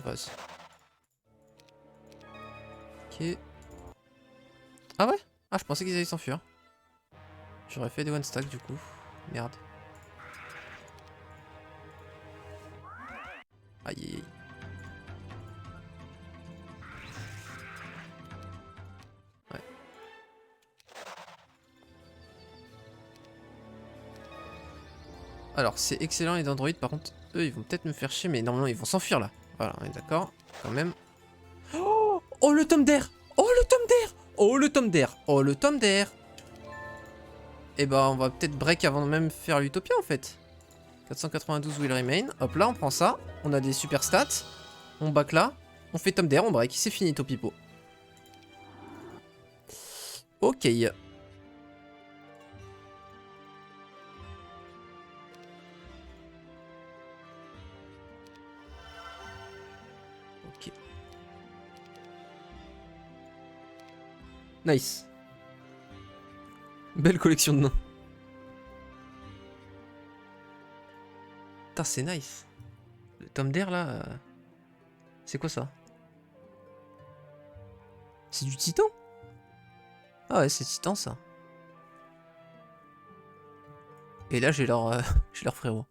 Vas-y. Ok. Ah ouais? Ah je pensais qu'ils allaient s'enfuir. J'aurais fait des one stack du coup. Merde. Aïe aïe aïe. Ouais. Alors c'est excellent les Android par contre. Eux ils vont peut-être me faire chier mais normalement ils vont s'enfuir là. Voilà on est d'accord. Quand même. Oh, oh le tome d'air. Oh le tome d'air. Oh le tome d'air. Oh le tome d'air. Et bah on va peut-être break avant de même faire l'utopia en fait. 492 will remain. Hop là on prend ça. On a des super stats. On back là. On fait tome d'air, on break. C'est fini Topipo. Ok. Ok. Nice. Belle collection de noms. Putain, c'est nice. Le tome d'air là. C'est quoi ça? C'est du titan? Ah ouais, c'est titan ça. Et là, j'ai leur, j'ai leur frérot.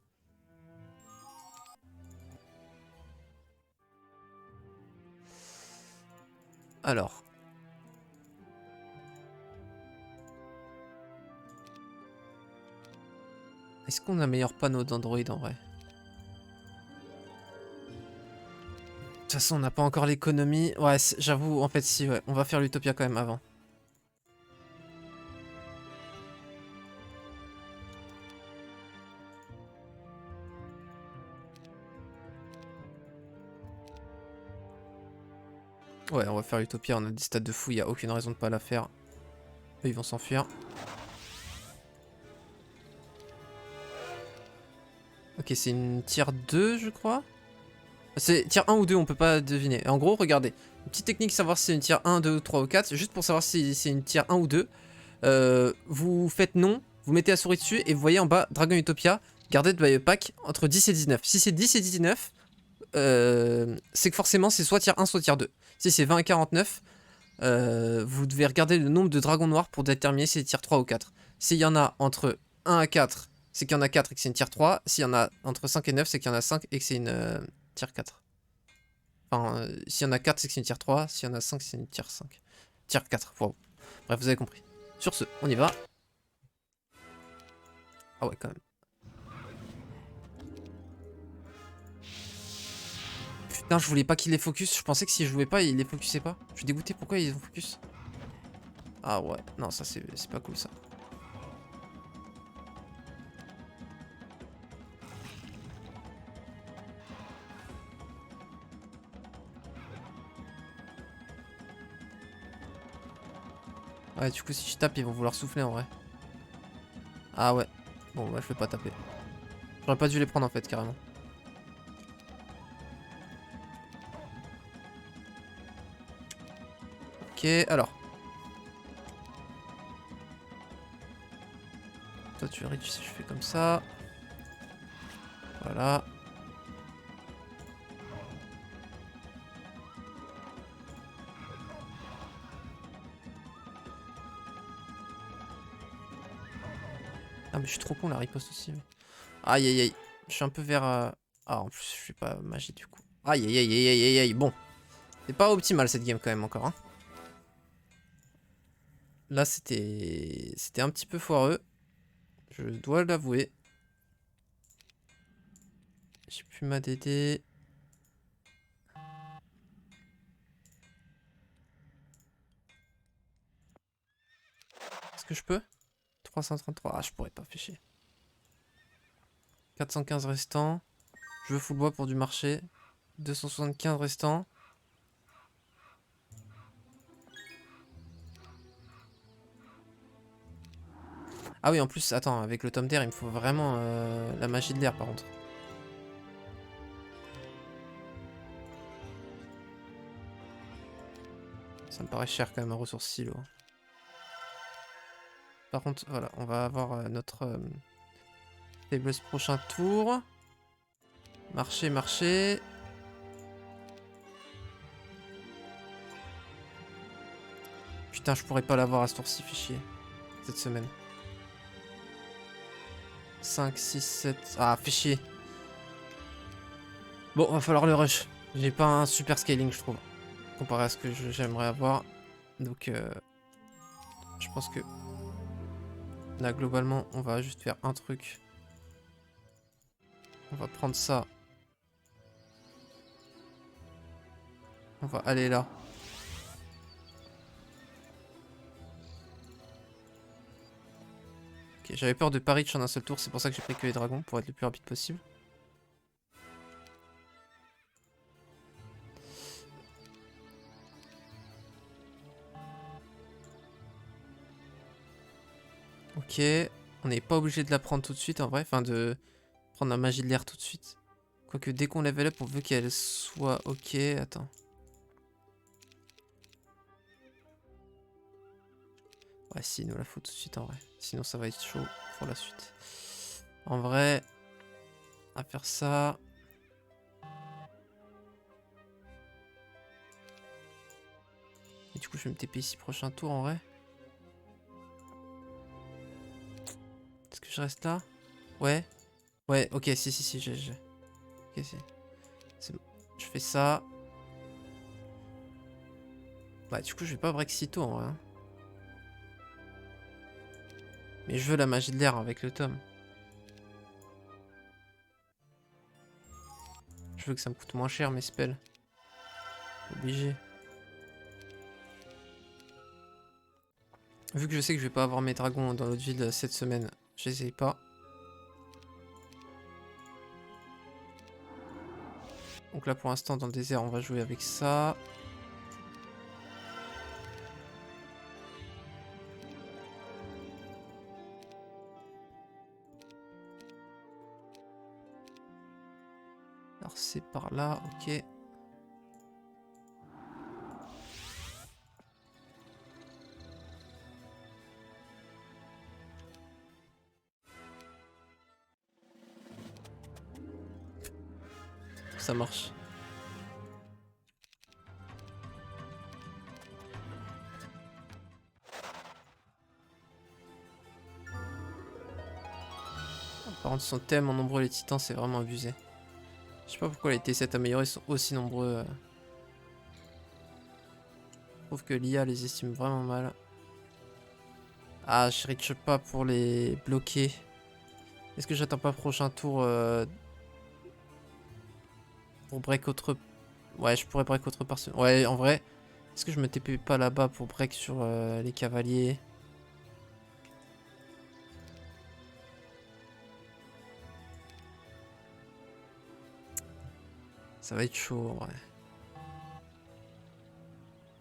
Alors. Est-ce qu'on améliore pas nos Android en vrai? De toute façon, on n'a pas encore l'économie. Ouais, j'avoue, en fait, si, ouais. On va faire l'Utopia quand même avant. Ouais, on va faire l'Utopia. On a des stades de fou, il n'y a aucune raison de pas la faire. Eux, ils vont s'enfuir. Ok, c'est une tier 2, je crois. C'est tier 1 ou 2, on peut pas deviner. En gros, regardez. Une petite technique, savoir si c'est une tier 1, 2, 3 ou 4. Juste pour savoir si c'est une tier 1 ou 2. Vous faites non, vous mettez la souris dessus et vous voyez en bas Dragon Utopia, Guarded by a Pack entre 10 et 19. Si c'est 10 et 19, c'est que forcément c'est soit tier 1 soit tier 2. Si c'est 20 et 49, vous devez regarder le nombre de dragons noirs pour déterminer si c'est tier 3 ou 4. S'il y en a entre 1 à 4, c'est qu'il y en a 4 et que c'est une tier 3. S'il y en a entre 5 et 9, c'est qu'il y en a 5 et que c'est une tier 4. Enfin, s'il y en a 4, c'est que c'est une tier 3. S'il y en a 5, c'est une tier 5. Tier 4, wow. Bref, vous avez compris. Sur ce, on y va. Ah ouais, quand même. Putain, je voulais pas qu'il les focus. Je pensais que si je jouais pas, il les focusait pas. Je suis dégoûté. Pourquoi ils ont focus? Ah ouais, non, ça c'est pas cool ça. Ouais, du coup, si je tape, ils vont vouloir souffler en vrai. Ah ouais. Bon, bah, je vais pas taper. J'aurais pas dû les prendre en fait, carrément. Ok, alors. Toi, tu reach si je fais comme ça. Voilà. Ah, mais je suis trop con, la riposte aussi. Mais... Aïe, aïe, aïe. Je suis un peu vers... Ah, en plus, je suis pas magie du coup. Aïe, aïe, aïe, aïe, aïe, aïe, aïe. Bon. C'est pas optimal cette game quand même encore, hein. Là, c'était un petit peu foireux. Je dois l'avouer. J'ai plus ma DD. Est-ce que je peux? 333. Ah, je pourrais pas, fait chier. 415 restants. Je veux full bois pour du marché. 275 restants. Ah oui, en plus, attends, avec le tome d'air, il me faut vraiment la magie de l'air par contre. Ça me paraît cher quand même, un ressource silo. Par contre, voilà, on va avoir notre Fables prochain tour. Marché, marché. Putain, je pourrais pas l'avoir à ce tour-ci, fichier. Cette semaine. 5, 6, 7... Ah, fait chier. Bon, va falloir le rush. J'ai pas un super scaling, je trouve. Comparé à ce que j'aimerais avoir. Donc, je pense que... Là, globalement, on va juste faire un truc. On va prendre ça. On va aller là. Ok, j'avais peur de pas reach en un seul tour, c'est pour ça que j'ai pris que les dragons, pour être le plus rapide possible. Ok, on n'est pas obligé de la prendre tout de suite en vrai, enfin de prendre la magie de l'air tout de suite. Quoique dès qu'on level up, on veut qu'elle soit ok, attends. Ouais, si, il nous la faut tout de suite en vrai. Sinon, ça va être chaud pour la suite. En vrai, à faire ça. Et du coup, je vais me TP ici prochain tour en vrai. Est-ce que je reste là? Ouais. Ouais, ok, si, j'ai. Ok, si. C'est bon. Je fais ça. Bah, du coup, je vais pas break sitôt en vrai. Hein. Mais je veux la magie de l'air avec le tome. Je veux que ça me coûte moins cher mes spells. Obligé. Vu que je sais que je vais pas avoir mes dragons dans l'autre ville cette semaine, j'essaye pas. Donc là pour l'instant dans le désert on va jouer avec ça. Alors c'est par là, ok. Ça marche. Par contre ils sont tellement nombreux les titans, c'est vraiment abusé. Je sais pas pourquoi les T7 améliorés sont aussi nombreux. Je trouve que l'IA les estime vraiment mal. Ah, je reach pas pour les bloquer. Est-ce que j'attends pas prochain tour pour break autre... Ouais, je pourrais break autre part. Ouais, en vrai, est-ce que je me TP pas là-bas pour break sur les cavaliers? Ça va être chaud, ouais.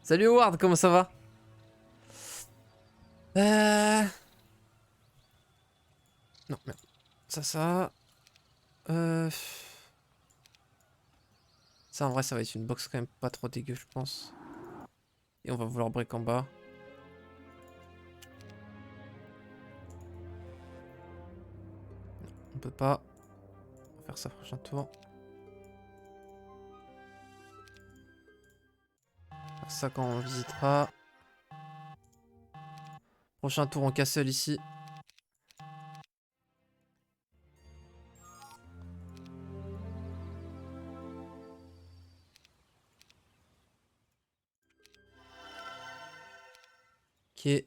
Salut Howard, comment ça va? Non, merde. Ça. Euh... Ça, en vrai, ça va être une box quand même pas trop dégueu, je pense. Et on va vouloir break en bas. On peut pas. On va faire ça prochain tour. Faire ça quand on visitera. Prochain tour en castle ici. Ok.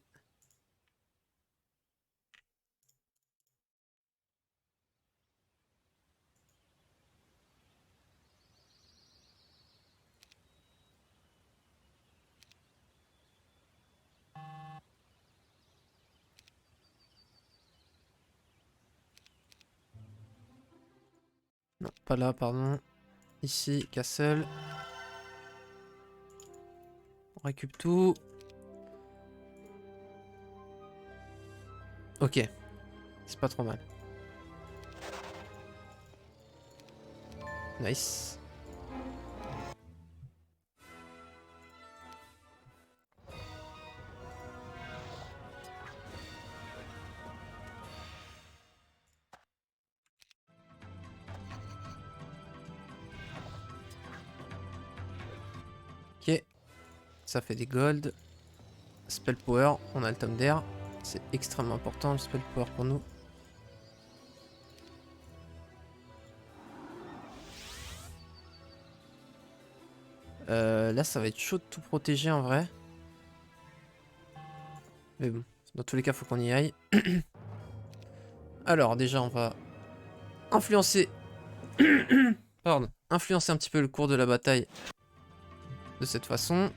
Non, pas là, pardon. Ici, castle. On récupère tout. Ok. C'est pas trop mal. Nice. Ok. Ça fait des gold. Spell power. On a le tome d'air. C'est extrêmement important le spell power pour nous. Là, ça va être chaud de tout protéger en vrai. Mais bon, dans tous les cas, faut qu'on y aille. Alors, déjà, on va influencer... Pardon. Influencer un petit peu le cours de la bataille de cette façon.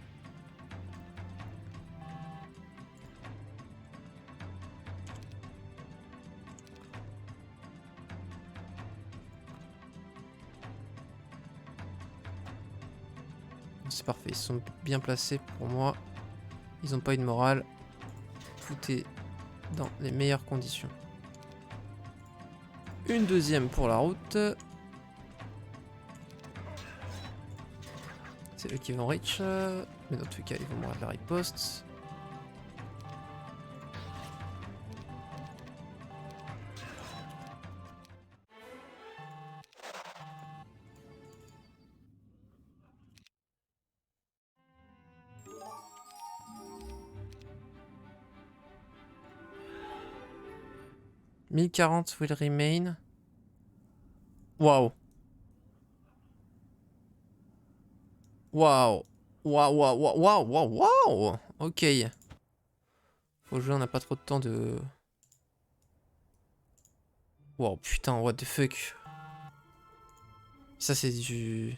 C'est parfait, ils sont bien placés pour moi. Ils n'ont pas eu de morale. Tout est dans les meilleures conditions. Une deuxième pour la route. C'est eux qui vont reach. Mais dans tous les cas, ils vont mourir de la riposte. 1040 will remain. Waouh. Waouh. Waouh, waouh, waouh, waouh, waouh, waouh. Ok. Faut jouer, on n'a pas trop de temps de... Waouh, putain, what the fuck. Ça, c'est du...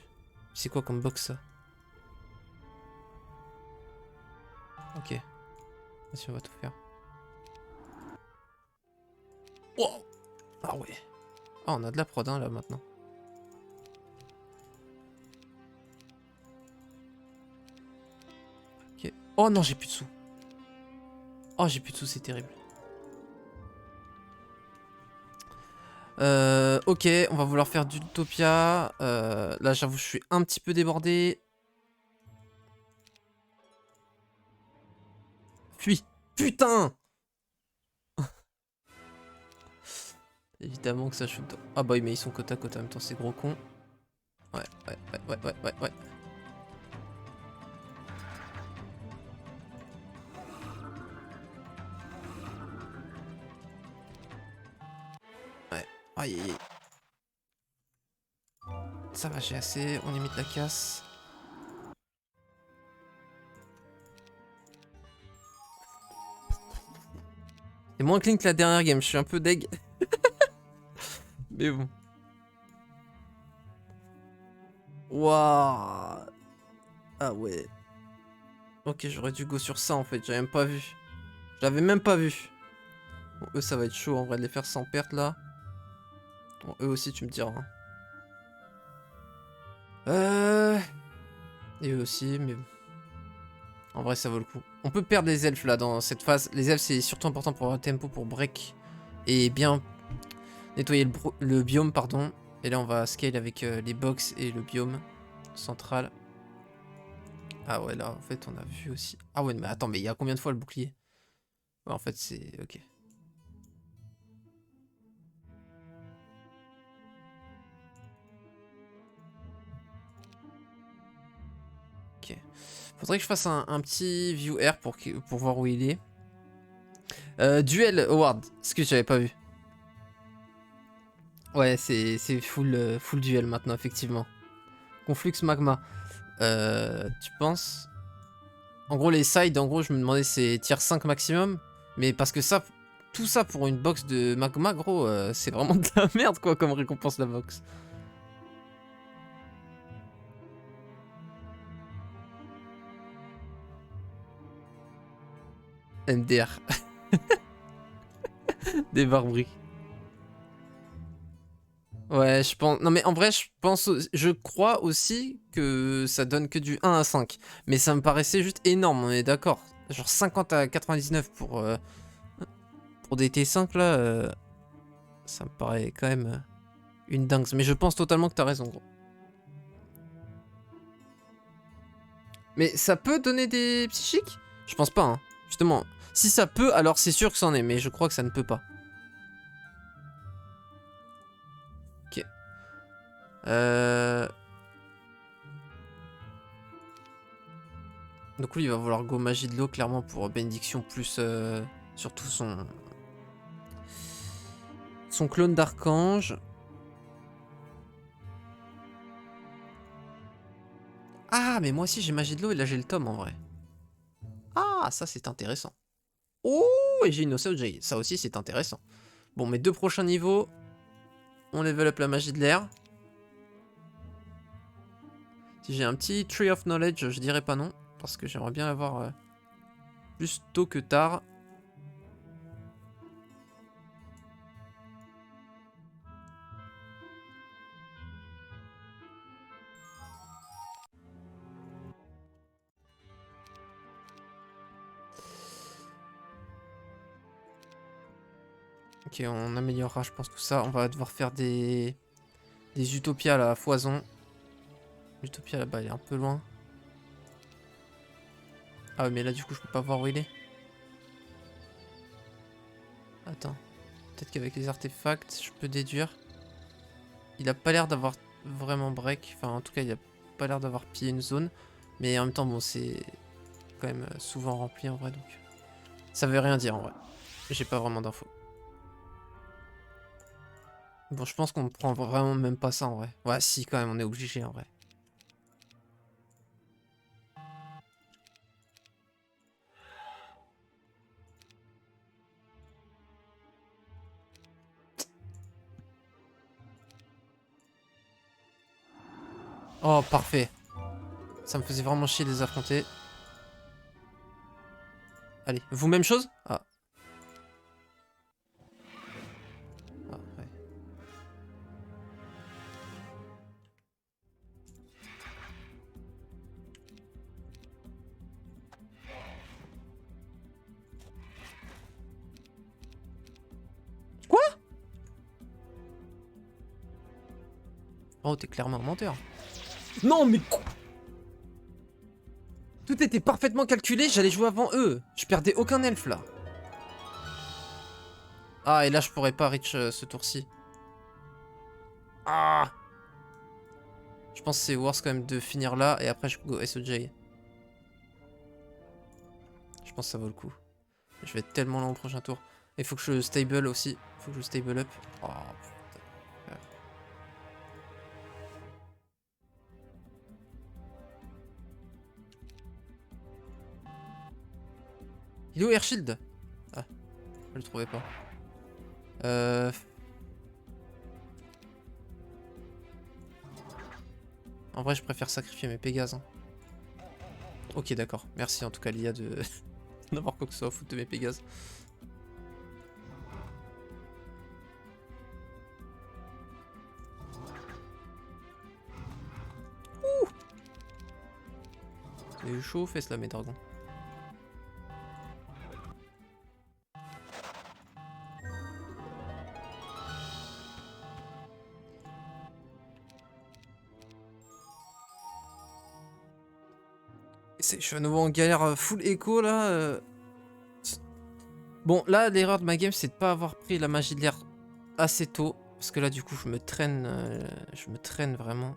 C'est quoi comme box, ça? Ok. Vas-y, on va tout faire. Wow. Ah ouais. Ah, on a de la prod, hein, là, maintenant. Ok. Oh non, j'ai plus de sous. Oh, j'ai plus de sous, c'est terrible. Ok, on va vouloir faire du Utopia. Là, j'avoue, je suis un petit peu débordé. Fuis. Putain. Évidemment que ça shoot. Ah bah oui, mais ils sont côte à côte en même temps, c'est gros con. Ouais, ouais, ouais, ouais, ouais, ouais, ouais. Ouais. Aïe, aïe, aïe. Ça va, j'ai assez. On limite la casse. C'est moins clean que la dernière game, je suis un peu deg. Mais bon. Waouh. Ah ouais. Ok, j'aurais dû go sur ça en fait, j'avais même pas vu. J'avais même pas vu. Bon, eux, ça va être chaud en vrai de les faire sans perte là. Bon, eux aussi, tu me diras. Hein. Et eux aussi, mais en vrai, ça vaut le coup. On peut perdre les elfes là dans cette phase. Les elfes, c'est surtout important pour avoir le tempo pour break et bien nettoyer le biome, pardon. Et là, on va scale avec les box et le biome central. Ah ouais, là, en fait, on a vu aussi. Ah ouais, mais attends, mais il y a combien de fois le bouclier? Ouais, en fait, c'est... Ok. Ok. Faudrait que je fasse un petit view air pour voir où il est. Duel Howard, ce que j'avais pas vu. Ouais, c'est full, full duel maintenant, effectivement. Conflux magma. Tu penses? En gros, les sides, en gros, je me demandais c'est tier 5 maximum. Mais parce que ça, tout ça pour une box de magma, gros, c'est vraiment de la merde, quoi, comme récompense la box. MDR. Des barberies. Ouais, je pense. Non, mais en vrai, je crois aussi que ça donne que du 1 à 5. Mais ça me paraissait juste énorme, on est d'accord. Genre 50 à 99 pour des T5 là, ça me paraît quand même une dingue. Mais je pense totalement que t'as raison, gros. Mais ça peut donner des psychiques? Je pense pas, hein. Justement, si ça peut, alors c'est sûr que c'en est, mais je crois que ça ne peut pas. Ok. Donc lui, il va vouloir go magie de l'eau, clairement, pour bénédiction, plus surtout son clone d'archange. Ah, mais moi aussi j'ai magie de l'eau et là j'ai le tome en vrai. Ah, ça c'est intéressant. Oh, et j'ai une Osage, ça aussi c'est intéressant. Bon, mes deux prochains niveaux, on level up la magie de l'air. Si j'ai un petit Tree of Knowledge, je dirais pas non, parce que j'aimerais bien l'avoir plus tôt que tard. Ok, on améliorera, je pense, tout ça. On va devoir faire des utopias à la foison. L'utopia là-bas, elle est un peu loin. Ah ouais, mais là, du coup, je peux pas voir où il est. Attends. Peut-être qu'avec les artefacts, je peux déduire. Il a pas l'air d'avoir vraiment break. Enfin, en tout cas, il a pas l'air d'avoir pillé une zone. Mais en même temps, bon, c'est quand même souvent rempli en vrai, donc... Ça veut rien dire en vrai. J'ai pas vraiment d'infos. Bon, je pense qu'on prend vraiment même pas ça en vrai. Ouais, si, quand même, on est obligé en vrai. Oh, parfait. Ça me faisait vraiment chier de les affronter. Allez, vous, même chose? Ah. Ah, ouais. Quoi? Oh, t'es clairement un menteur. Non, mais quoi? Tout était parfaitement calculé, j'allais jouer avant eux. Je perdais aucun elfe là. Ah, et là, je pourrais pas reach ce tour-ci. Ah! Je pense que c'est worse quand même de finir là et après je go SOJ. Je pense que ça vaut le coup. Je vais être tellement lent au prochain tour. Il faut que je stable aussi. Il faut que je stable up. Oh putain. Il est où Airshield? Ah, je le trouvais pas. Euh... En vrai, je préfère sacrifier mes Pégases. Hein. Ok, d'accord. Merci en tout cas, l'IA, de d'avoir quoi que ce soit à foutre de mes Pégases. T'as eu chaud aux fesses là, mes dragons. Je suis à nouveau en galère full écho là. Bon, là, l'erreur de ma game, c'est de pas avoir pris la magie de l'air assez tôt. Parce que là, du coup, je me traîne vraiment.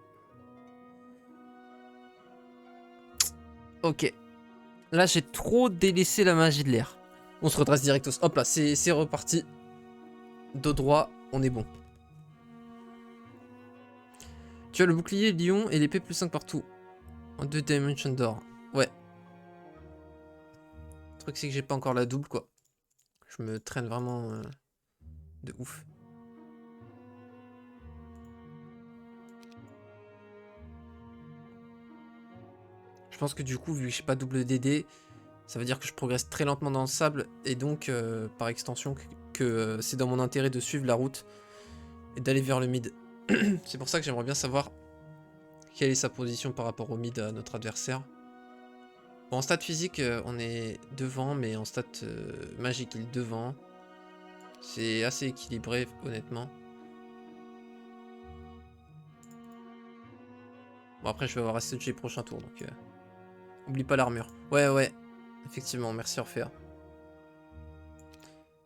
Ok. Là, j'ai trop délaissé la magie de l'air. On se redresse directos. Hop là, c'est reparti. Dos droit, on est bon. Tu as le bouclier, lion et l'épée plus 5 partout. En 2 dimensions d'or. Ouais. Le truc, c'est que j'ai pas encore la double, quoi. Je me traîne vraiment de ouf. Je pense que du coup, vu que j'ai pas double DD, ça veut dire que je progresse très lentement dans le sable. Et donc, par extension, que c'est dans mon intérêt de suivre la route et d'aller vers le mid. C'est pour ça que j'aimerais bien savoir quelle est sa position par rapport au mid à notre adversaire. Bon, en stat physique, on est devant, mais en stat magique, il est devant. C'est assez équilibré, honnêtement. Bon, après, je vais avoir SG prochain tour, donc... Oublie pas l'armure. Ouais, ouais. Effectivement, merci Orphea.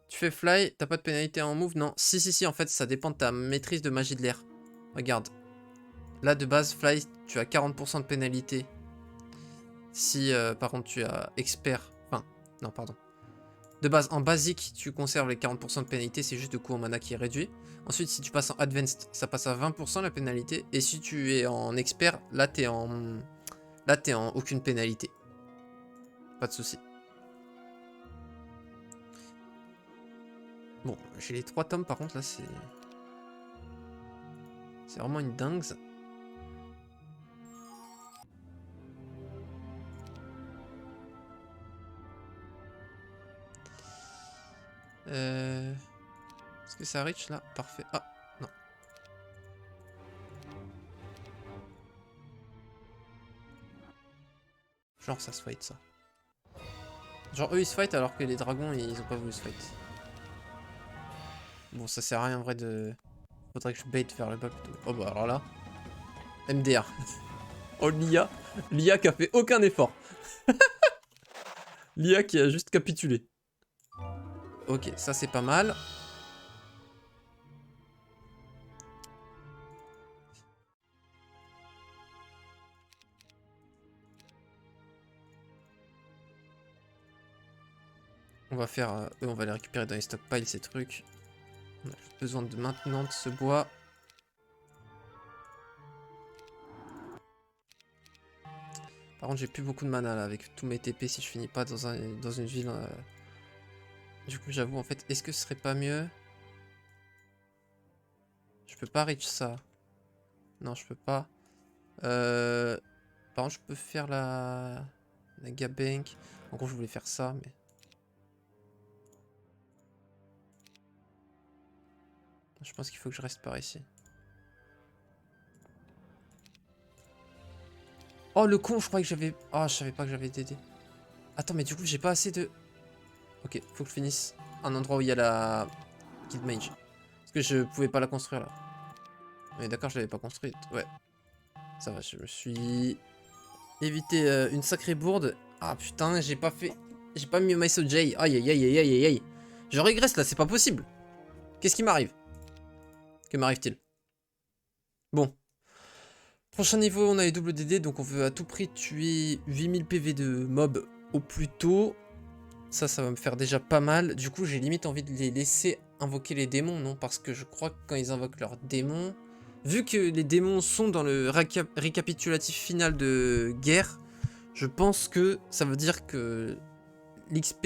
Tu fais fly, t'as pas de pénalité en move? Non. Si, si, si, en fait, ça dépend de ta maîtrise de magie de l'air. Regarde. Là, de base, fly, tu as 40% de pénalité. Si, par contre, tu as expert... Enfin, non, pardon. De base, en basique, tu conserves les 40% de pénalité, c'est juste le coût en mana qui est réduit. Ensuite, si tu passes en advanced, ça passe à 20% la pénalité. Et si tu es en expert, là, t'es en... Là, t'es en aucune pénalité. Pas de souci. Bon, j'ai les 3 tomes, par contre, là, c'est... C'est vraiment une dingue, ça. Est-ce que ça reach là? Parfait. Ah, non. Genre ça se fight ça. Genre eux ils se fight alors que les dragons ils ont pas voulu se fight. Bon ça sert à rien en vrai de... Faudrait que je bait vers le bas plutôt. Oh bah alors là. MDR. Oh l'IA. L'IA qui a fait aucun effort. L'IA qui a juste capitulé. Ok, ça c'est pas mal. On va faire... on va les récupérer dans les stockpiles ces trucs. On a juste besoin de maintenant de ce bois. Par contre, j'ai plus beaucoup de mana là avec tous mes TP si je finis pas dans une ville. Du coup, j'avoue, en fait, est-ce que ce serait pas mieux? Je peux pas reach ça. Non, je peux pas. Par contre, je peux faire la Gabank. En gros, je voulais faire ça, mais... Je pense qu'il faut que je reste par ici. Oh, le con, je croyais que j'avais... Oh, je savais pas que j'avais DD. Attends, mais du coup, j'ai pas assez de... Ok, faut que je finisse un endroit où il y a la Guild Mage. Parce que je pouvais pas la construire, là. Mais d'accord, je l'avais pas construite. Ouais. Ça va, je me suis... évité une sacrée bourde. Ah, putain, j'ai pas fait... J'ai pas mis Myso J. Aïe, aïe, aïe, aïe, aïe, aïe. Je régresse, là, c'est pas possible. Qu'est-ce qui m'arrive? Que m'arrive-t-il? Bon. Prochain niveau, on a les doubles DD, donc on veut à tout prix tuer 8000 PV de mob au plus tôt. Ça va me faire déjà pas mal. Du coup, j'ai limite envie de les laisser invoquer les démons, non? Parce que je crois que quand ils invoquent leurs démons... Vu que les démons sont dans le récapitulatif final de guerre, je pense que ça veut dire que l'XP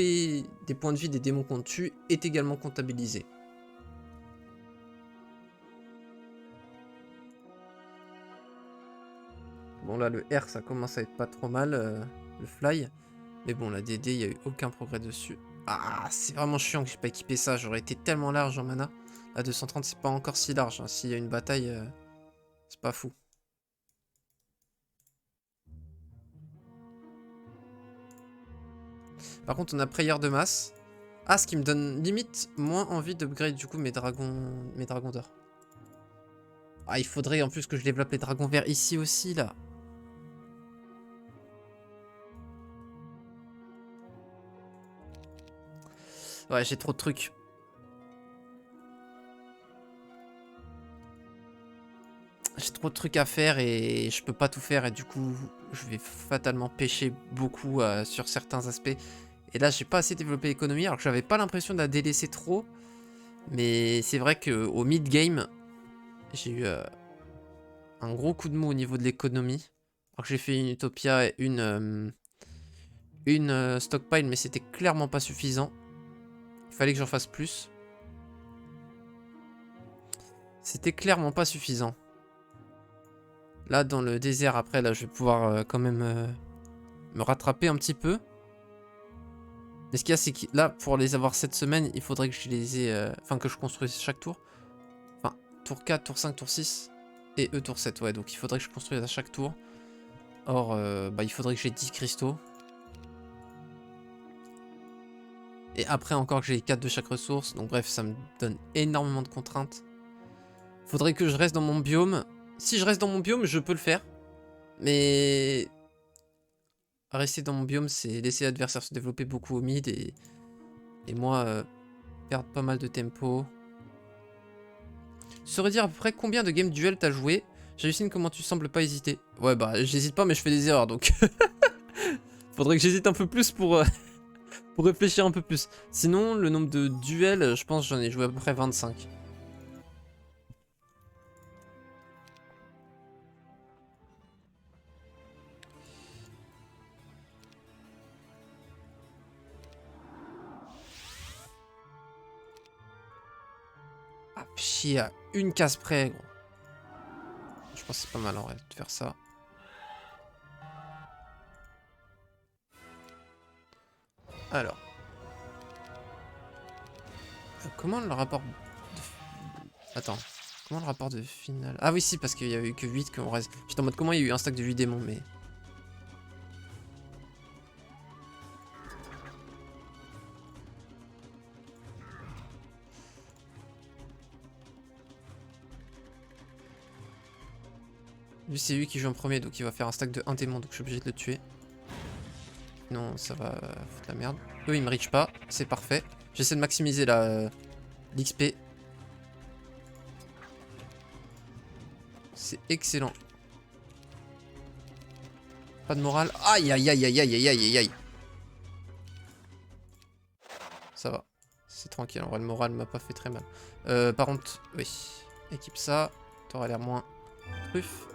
des points de vie des démons qu'on tue est également comptabilisé. Bon là le R ça commence à être pas trop mal, le fly. Mais bon la DD il n'y a eu aucun progrès dessus. Ah c'est vraiment chiant que j'ai pas équipé ça, j'aurais été tellement large en mana. À 230 c'est pas encore si large, hein. S'il y a une bataille, c'est pas fou. Par contre on a Prayer de masse. Ah ce qui me donne limite moins envie d'upgrade du coup mes dragons d'or. Ah il faudrait en plus que je développe les dragons verts ici aussi là. Ouais, j'ai trop de trucs. J'ai trop de trucs à faire et je peux pas tout faire et du coup, je vais fatalement pêcher beaucoup sur certains aspects. Et là, j'ai pas assez développé l'économie alors que j'avais pas l'impression de la délaisser trop. Mais c'est vrai qu'au mid-game, j'ai eu un gros coup de mou au niveau de l'économie. Alors que j'ai fait une Utopia et une stockpile, mais c'était clairement pas suffisant. Il fallait que j'en fasse plus. C'était clairement pas suffisant. Là, dans le désert, après, là, je vais pouvoir quand même me rattraper un petit peu. Mais ce qu'il y a, c'est que là, pour les avoir cette semaine, il faudrait que je les ai... Enfin, que je construise chaque tour. Enfin, tour 4, tour 5, tour 6. Et eux, tour 7, ouais. Donc, il faudrait que je construise à chaque tour. Or, bah, il faudrait que j'ai 10 cristaux. Et après, encore que j'ai 4 de chaque ressource. Donc, bref, ça me donne énormément de contraintes. Faudrait que je reste dans mon biome. Si je reste dans mon biome, je peux le faire. Mais... rester dans mon biome, c'est laisser l'adversaire se développer beaucoup au mid et moi perdre pas mal de tempo. Tu saurais dire à peu près combien de game duel t'as joué? J'hallucine comment tu sembles pas hésiter. Ouais bah j'hésite pas mais je fais des erreurs donc faudrait que j'hésite un peu plus pour réfléchir un peu plus. Sinon le nombre de duels, je pense j'en ai joué à peu près 25. Ah chier, à une case près gros. Je pense que c'est pas mal en vrai de faire ça. Alors. Comment le rapport de... Attends. Comment le rapport de finale... Ah oui si parce qu'il y a eu que 8 qu'on reste. J'étais en mode comment il y a eu un stack de 8 démons mais... Lui c'est lui qui joue en premier donc il va faire un stack de 1 démon donc je suis obligé de le tuer. Sinon ça va foutre la merde. Eux ils me reach pas, c'est parfait. J'essaie de maximiser l'XP. C'est excellent. Pas de morale. Aïe aïe aïe aïe aïe aïe aïe aïe. Ça va. C'est tranquille, en vrai, le moral m'a pas fait très mal. Par contre, oui. Équipe ça. T'auras l'air moins truffe.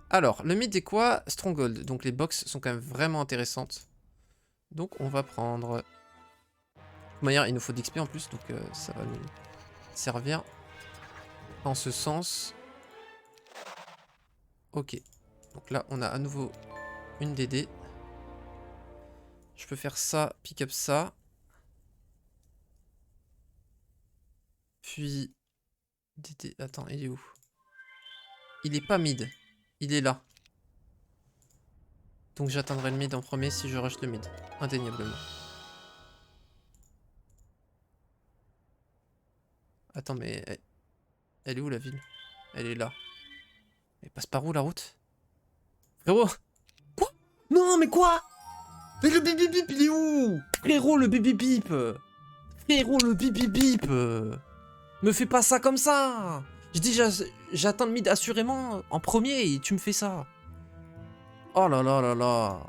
Alors, le mid est quoi? Stronghold. Donc les box sont quand même vraiment intéressantes. Donc on va prendre... De toute manière, il nous faut d'XP en plus, donc ça va nous servir en ce sens. Ok. Donc là, on a à nouveau une DD. Je peux faire ça, pick up ça. Puis... DD... Attends, il est où? Il est pas mid. Il est là. Donc j'atteindrai le mid en premier si je rush le mid. Indéniablement. Attends, mais... Elle est où la ville? Elle est là. Elle passe par où la route? Frérot! Quoi? Non, mais quoi? Mais le bip bip bip, il est où? Frérot, le bip bip bip! Frérot, le bip bip bip! Me fais pas ça comme ça! Je dis, j'atteins le mid assurément en premier et tu me fais ça. Oh là là là là.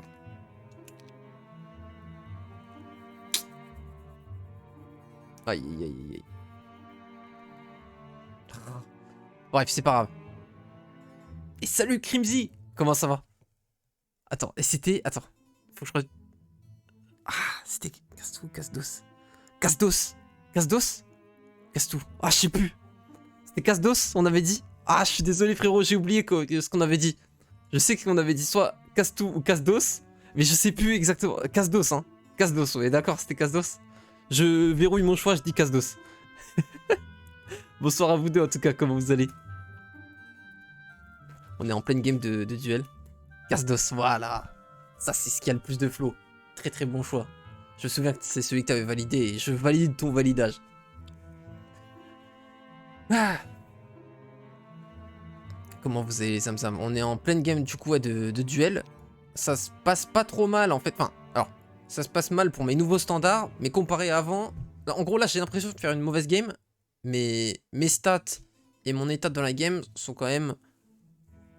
Aïe aïe aïe aïe. Bref, c'est pas grave. Et salut Crimzy! Comment ça va? Attends, et c'était... Attends. Faut que je... Ah, c'était... Casse-tout, casse-dos. Casse-dos! Casse-dos? Casse-tout. Ah, je sais plus. C'était casse-dos, on avait dit? Ah, je suis désolé frérot, j'ai oublié ce qu'on avait dit. Je sais qu'on avait dit soit casse-tout ou casse-dos, mais je sais plus exactement. Casse-dos, hein. Casse-dos, ouais, d'accord, c'était casse-dos. Je verrouille mon choix, je dis casse-dos. Bonsoir à vous deux en tout cas, comment vous allez? On est en pleine game de duel. Casse-dos, voilà. Ça, c'est ce qui a le plus de flow. Très très bon choix. Je me souviens que c'est celui que t'avais validé et je valide ton validage. Ah. Comment vous allez les Zamzam? On est en pleine game du coup de duel. Ça se passe pas trop mal en fait. Enfin, alors, ça se passe mal pour mes nouveaux standards, mais comparé à avant... En gros là j'ai l'impression de faire une mauvaise game, mais mes stats et mon état dans la game sont quand même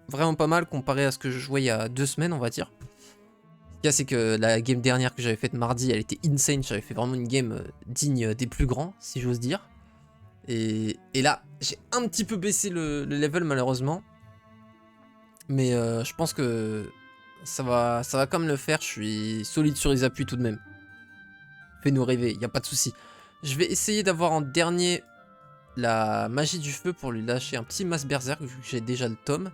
vraiment pas mal comparé à ce que je jouais il y a 2 semaines on va dire. Ce qu'il y a c'est que la game dernière que j'avais faite mardi elle était insane, j'avais fait vraiment une game digne des plus grands si j'ose dire. Et là j'ai un petit peu baissé le level malheureusement. Mais je pense que ça va quand même le faire. Je suis solide sur les appuis tout de même. Fais-nous rêver, y a pas de souci. Je vais essayer d'avoir en dernier la magie du feu pour lui lâcher un petit mass berserk vu que j'ai déjà le tome.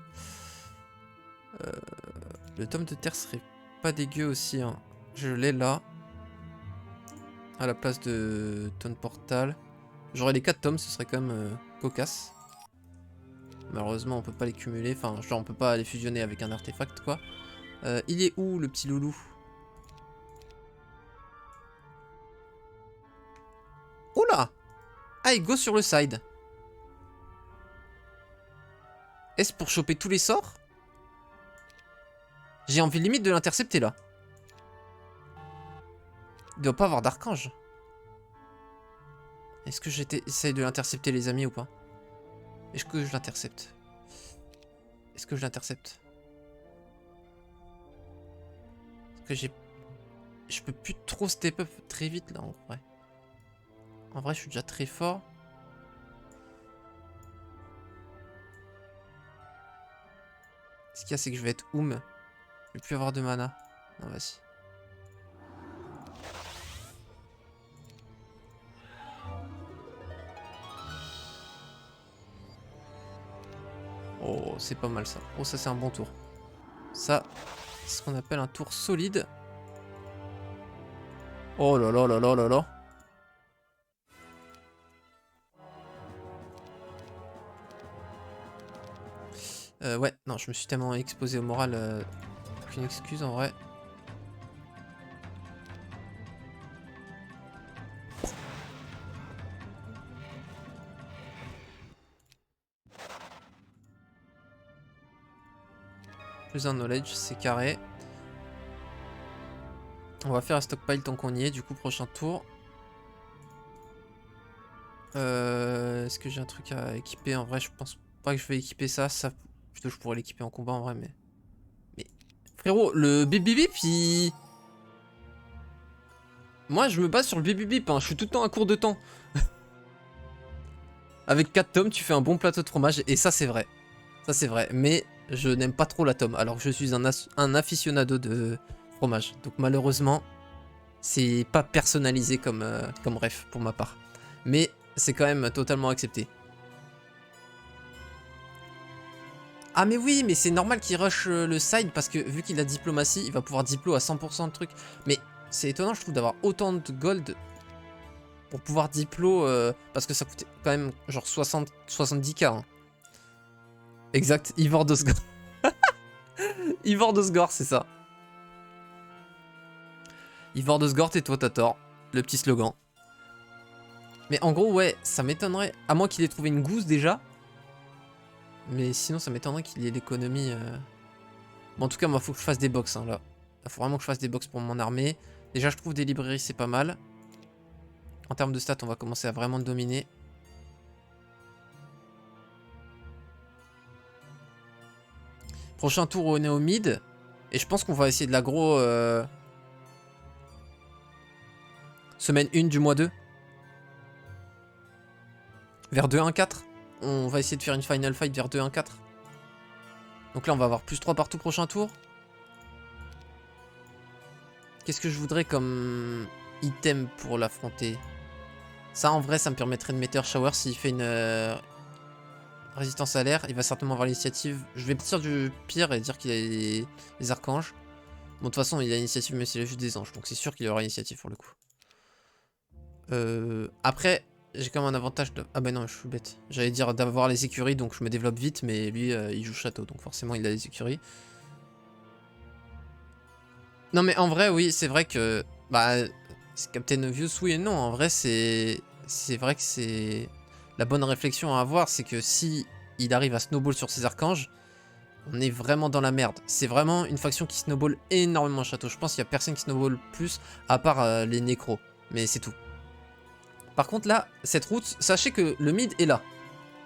Le tome de terre serait pas dégueu aussi. Hein. Je l'ai là. À la place de Tome Portal. J'aurais les 4 tomes, ce serait quand même cocasse. Malheureusement on peut pas les cumuler. Enfin genre on peut pas les fusionner avec un artefact quoi. Il est où le petit loulou? Oula! Ah, il go sur le side. Est-ce pour choper tous les sorts? J'ai envie limite de l'intercepter là. Il doit pas avoir d'archange. Est-ce que j'essaye de l'intercepter les amis ou pas? Est-ce que je l'intercepte? Est-ce que je l'intercepte? Parce que j'ai... Je peux plus trop step up très vite là en vrai. En vrai je suis déjà très fort. Ce qu'il y a c'est que je vais être oum. Je vais plus avoir de mana. Non vas-y. Oh c'est pas mal ça. Oh ça c'est un bon tour. Ça c'est ce qu'on appelle un tour solide. Oh là là là là là là. Ouais, non, je me suis tellement exposé au moral. Aucune excuse en vrai. Plus un knowledge, c'est carré. On va faire un stockpile tant qu'on y est, du coup, prochain tour. Est-ce que j'ai un truc à équiper? En vrai, je pense pas que je vais équiper ça. Plutôt, je pourrais l'équiper en combat en vrai, mais... Frérot, le bip bip bip, il... Moi, je me base sur le bip bip bip, hein. Je suis tout le temps à court de temps. Avec 4 tomes, tu fais un bon plateau de fromage, et ça, c'est vrai. Ça, c'est vrai. Mais je n'aime pas trop la tome, alors que je suis un aficionado de fromage. Donc, malheureusement, c'est pas personnalisé comme ref pour ma part. Mais c'est quand même totalement accepté. Ah mais oui, mais c'est normal qu'il rush le side parce que vu qu'il a diplomatie, il va pouvoir diplo à 100% de trucs. Mais c'est étonnant je trouve d'avoir autant de gold pour pouvoir diplo parce que ça coûtait quand même genre 70k. Hein. Exact, Ivor Dosgor. Ivor Dosgor, c'est ça. Ivor Dosgor, et toi t'as tort. Le petit slogan. Mais en gros, ouais, ça m'étonnerait. À moins qu'il ait trouvé une gousse déjà. Mais sinon, ça m'étonnerait qu'il ait l'économie. Bon, en tout cas, moi, faut que je fasse des box hein, là. Il faut vraiment que je fasse des box pour mon armée. Déjà, je trouve des librairies, c'est pas mal. En termes de stats, on va commencer à vraiment le dominer. Prochain tour, on est au mid. Et je pense qu'on va essayer de l'aggro semaine 1 du mois 2. Vers 2-1-4. On va essayer de faire une final fight vers 2-1-4. Donc là, on va avoir plus 3 partout prochain tour. Qu'est-ce que je voudrais comme item pour l'affronter? Ça, en vrai, ça me permettrait de mettre Shower s'il fait une résistance à l'air. Il va certainement avoir l'initiative. Je vais partir du pire et dire qu'il a les archanges. Bon, de toute façon, il a l'initiative, mais c'est juste des anges. Donc c'est sûr qu'il aura l'initiative pour le coup. Après, j'ai quand même un avantage de... Ah bah non, je suis bête. J'allais dire d'avoir les écuries, donc je me développe vite. Mais lui, il joue château, donc forcément, il a les écuries. Non mais en vrai oui c'est vrai que bah Captain Obvious oui et non en vrai c'est vrai que c'est la bonne réflexion à avoir c'est que si il arrive à snowball sur ses archanges on est vraiment dans la merde. C'est vraiment une faction qui snowball énormément château. Je pense qu'il y a personne qui snowball plus à part les nécros mais c'est tout. Par contre là cette route sachez que le mid est là.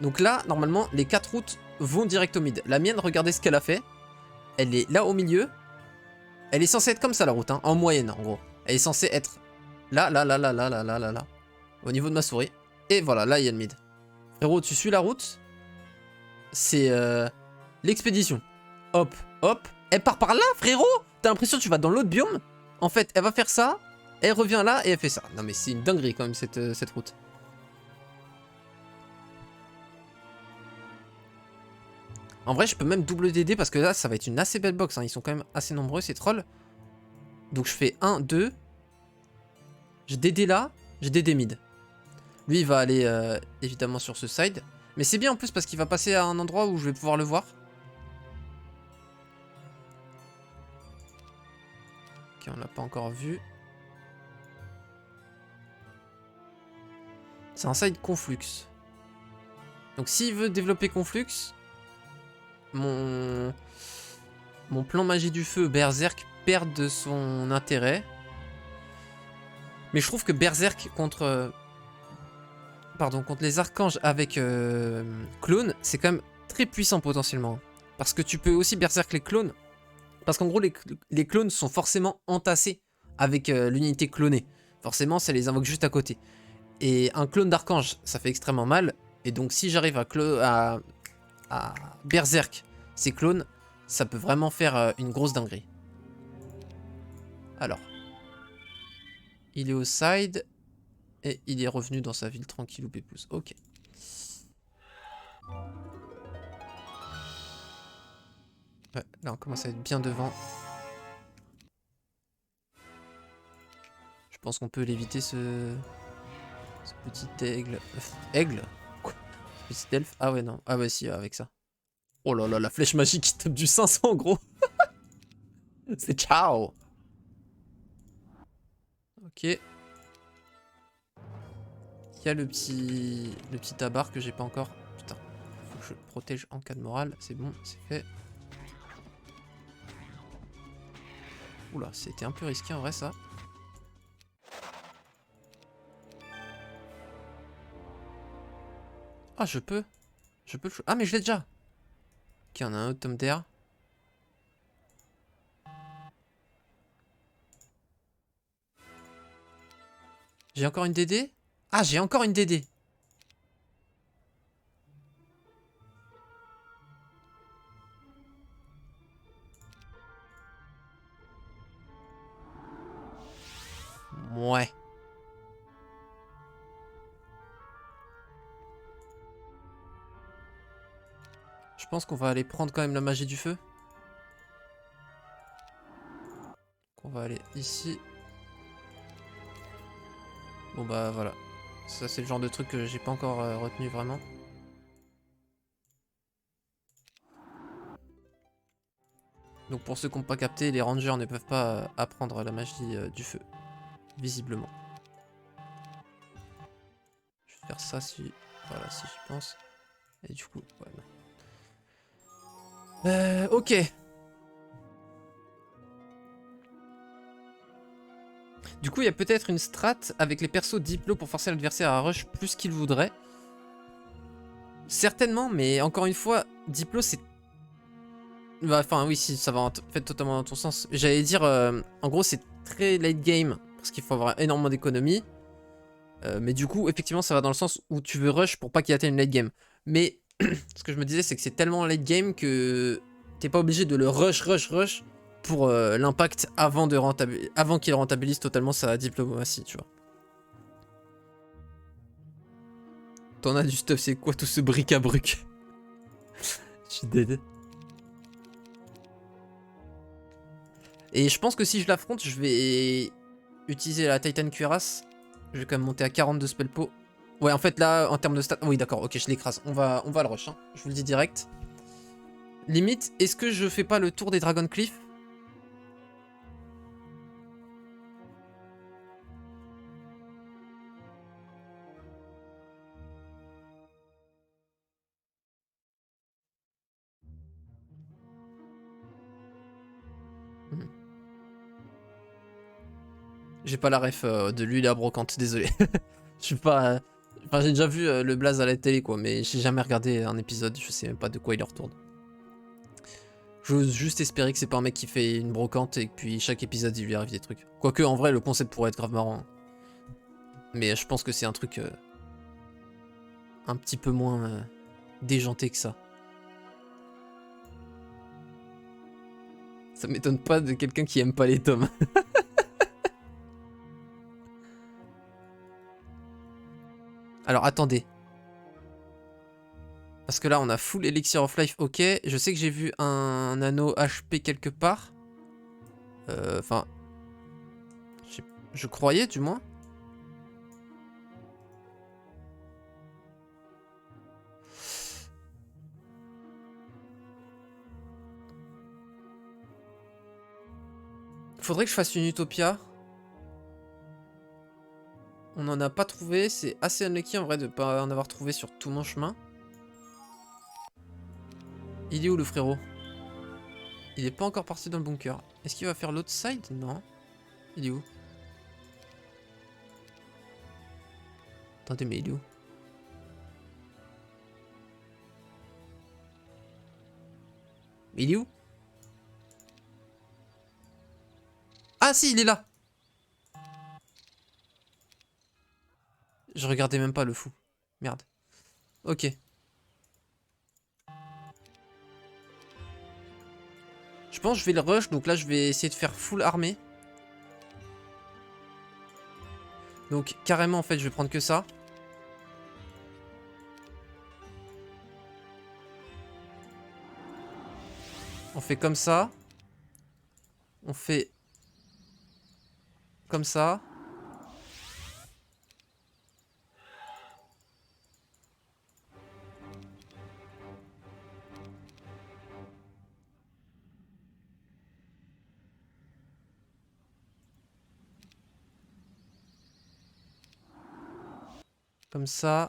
Donc là normalement les 4 routes vont direct au mid. La mienne regardez ce qu'elle a fait. Elle est là au milieu. Elle est censée être comme ça la route, hein, en moyenne en gros. Elle est censée être là, là, là, là, là, là, là, là, là. Au niveau de ma souris. Et voilà, là il y a le mid. Frérot, tu suis la route. C'est l'expédition. Hop, hop. Elle part par là, frérot. T'as l'impression que tu vas dans l'autre biome. En fait, elle va faire ça. Elle revient là et elle fait ça. Non mais c'est une dinguerie quand même cette route. En vrai, je peux même double DD parce que là, ça va être une assez belle box. Hein. Ils sont quand même assez nombreux, ces trolls. Donc je fais 1, 2. Je DD là, je DD mid. Lui, il va aller évidemment sur ce side. Mais c'est bien en plus parce qu'il va passer à un endroit où je vais pouvoir le voir. Ok, on l'a pas encore vu. C'est un side Conflux. Donc s'il veut développer Conflux, mon plan magie du feu Berserk perd de son intérêt. Mais je trouve que Berserk contre les archanges avec clone, c'est quand même très puissant potentiellement. Parce que tu peux aussi Berserk les clones. Parce qu'en gros, les clones sont forcément entassés avec l'unité clonée. Forcément, ça les invoque juste à côté. Et un clone d'archange, ça fait extrêmement mal. Et donc si j'arrive à Berserk ces clones, ça peut vraiment faire une grosse dinguerie. Alors. Il est au side. Et il est revenu dans sa ville tranquillou pépouze. Ok. Ouais, là on commence à être bien devant. Je pense qu'on peut l'éviter ce petit aigle. Aigle? Quoi? Ce petit elfe? Ah ouais non. Ah ouais si avec ça. Oh là là la flèche magique qui tape du 500 gros. C'est ciao. Ok. Il y a le petit tabar que j'ai pas encore. Putain. Faut que je protège en cas de morale. C'est bon, c'est fait. Oula, c'était un peu risqué en vrai ça. Ah je peux. Je peux le... Ah mais je l'ai déjà. Ok, on a un autre tome d'air. J'ai encore une DD? Ah, j'ai encore une DD. Ouais. Je pense qu'on va aller prendre quand même la magie du feu. On va aller ici. Bon bah voilà. Ça c'est le genre de truc que j'ai pas encore retenu vraiment. Donc pour ceux qui n'ont pas capté, les rangers ne peuvent pas apprendre la magie du feu. Visiblement. Je vais faire ça si... Voilà, si j'y pense. Et du coup, ouais. Ok. Du coup, il y a peut-être une strat avec les persos Diplo pour forcer l'adversaire à rush plus qu'il voudrait. Certainement, mais encore une fois, Diplo c'est... Bah, enfin oui, si, ça va en fait totalement dans ton sens. J'allais dire, en gros c'est très late game, parce qu'il faut avoir énormément d'économies. Mais du coup, effectivement, ça va dans le sens où tu veux rush pour pas qu'il atteigne late game. Mais ce que je me disais, c'est que c'est tellement late game que t'es pas obligé de le rush pour l'impact avant, avant qu'il rentabilise totalement sa diplomatie, tu vois. T'en as du stuff, c'est quoi tout ce bric-à-bruc? Je suis dead. Et je pense que si je l'affronte, je vais utiliser la Titan Cuirasse. Je vais quand même monter à 42 spell pot. Ouais, en fait, là, en termes de stats... Oui, d'accord, ok, je l'écrase. On va le rush, hein. Je vous le dis direct. Limite, est-ce que je fais pas le tour des Dragon Cliff? J'ai pas la ref de lui la brocante, désolé. Je suis pas... Enfin, j'ai déjà vu le blaze à la télé, quoi, mais j'ai jamais regardé un épisode, je sais même pas de quoi il retourne. J'ose juste espérer que c'est pas un mec qui fait une brocante et que puis chaque épisode il lui arrive des trucs. Quoique, en vrai, le concept pourrait être grave marrant. Mais je pense que c'est un truc un petit peu moins déjanté que ça. Ça m'étonne pas de quelqu'un qui aime pas les tomes. Alors attendez. Parce que là on a full Elixir of Life, ok. Je sais que j'ai vu un anneau HP quelque part. Enfin... je croyais du moins. Faudrait que je fasse une Utopia. On n'en a pas trouvé. C'est assez unlucky en vrai de pas en avoir trouvé sur tout mon chemin. Il est où le frérot? Il est pas encore parti dans le bunker. Est-ce qu'il va faire l'autre side? Non. Il est où? Attendez, mais il est où? Il est où? Ah si, il est là! Je regardais même pas le fou. Merde. Ok. Je pense que je vais le rush, donc là je vais essayer de faire full armée. Donc carrément en fait je vais prendre que ça. On fait comme ça. On fait comme ça. Comme ça.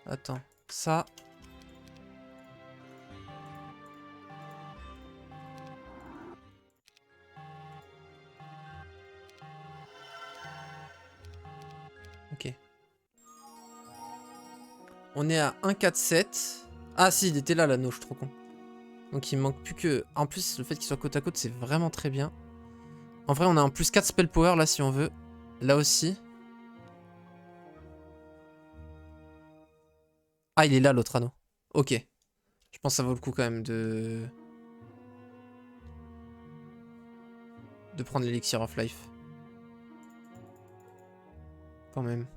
Attends. Ça. Ok. On est à 1,4,7. Ah si, il était là l'anneau, je suis trop con. Donc il manque plus que... En plus, le fait qu'il soit côte à côte, c'est vraiment très bien. En vrai, on a un plus 4 spell power là si on veut. Là aussi. Ah, il est là l'autre anneau. Ok. Je pense que ça vaut le coup quand même de prendre l'Elixir of Life. Quand même.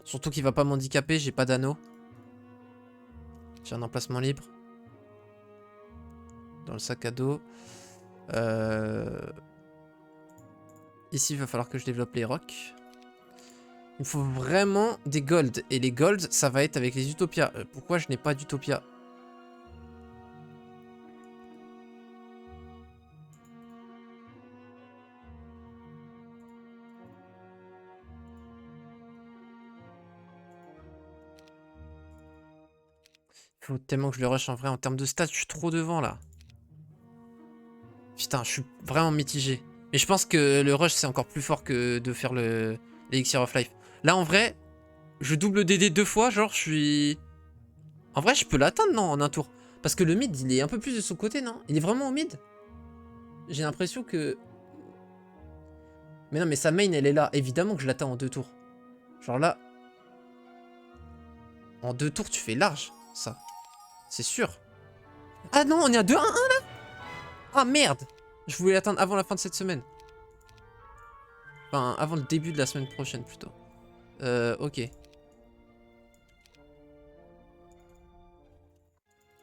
Surtout qu'il va pas m'handicaper, j'ai pas d'anneau. J'ai un emplacement libre. Dans le sac à dos. Ici, il va falloir que je développe les rocks. Il me faut vraiment des golds. Et les golds, ça va être avec les utopias. Pourquoi je n'ai pas d'utopia? Il faut tellement que je le rush en vrai. En termes de stats, je suis trop devant là. Putain, je suis vraiment mitigé. Mais je pense que le rush, c'est encore plus fort que de faire l'Elixir of Life. Là, en vrai, je double DD 2 fois. Genre, je suis... En vrai, je peux l'atteindre, non, en un tour. Parce que le mid, il est un peu plus de son côté, non? Il est vraiment au mid? J'ai l'impression que... Mais non, mais sa main, elle est là. Évidemment que je l'atteins en 2 tours. Genre là... En 2 tours, tu fais large, ça. C'est sûr. Ah non, on est à 2-1-1 là? Ah merde! Je voulais l'atteindre avant la fin de cette semaine. Enfin, avant le début de la semaine prochaine, plutôt. Ok.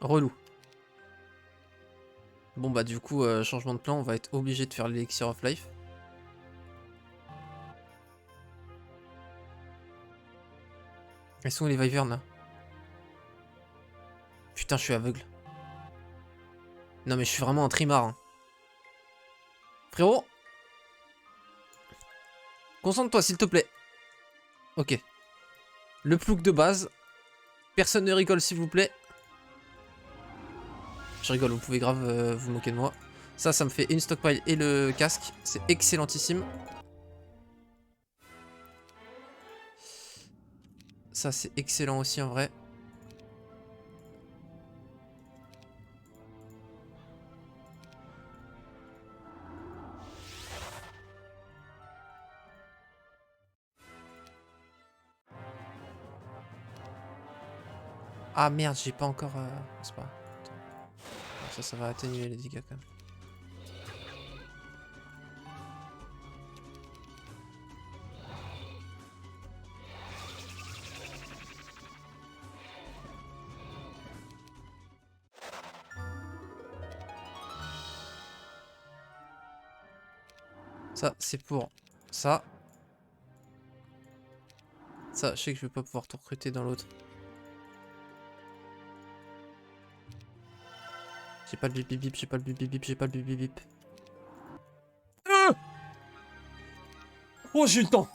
Relou. Bon bah du coup, changement de plan, on va être obligé de faire l'Elixir of Life. Elles sont où les Wyverns là? Putain, je suis aveugle. Non mais je suis vraiment un trimard. Hein. Frérot! Concentre-toi s'il te plaît. Ok. Le plouc de base. Personne ne rigole s'il vous plaît. Je rigole, vous pouvez grave vous moquer de moi. Ça me fait une stockpile et le casque. C'est excellentissime. Ça, c'est excellent aussi en vrai. Ah merde, j'ai pas encore... C'est pas... Ça va atténuer les dégâts quand même. Ça, c'est pour ça. Ça, je sais que je vais pas pouvoir tout recruter dans l'autre. J'ai pas le bip bip bip, j'ai pas le bip bip bip, j'ai pas le bip bip bip. Oh, j'ai eu le temps.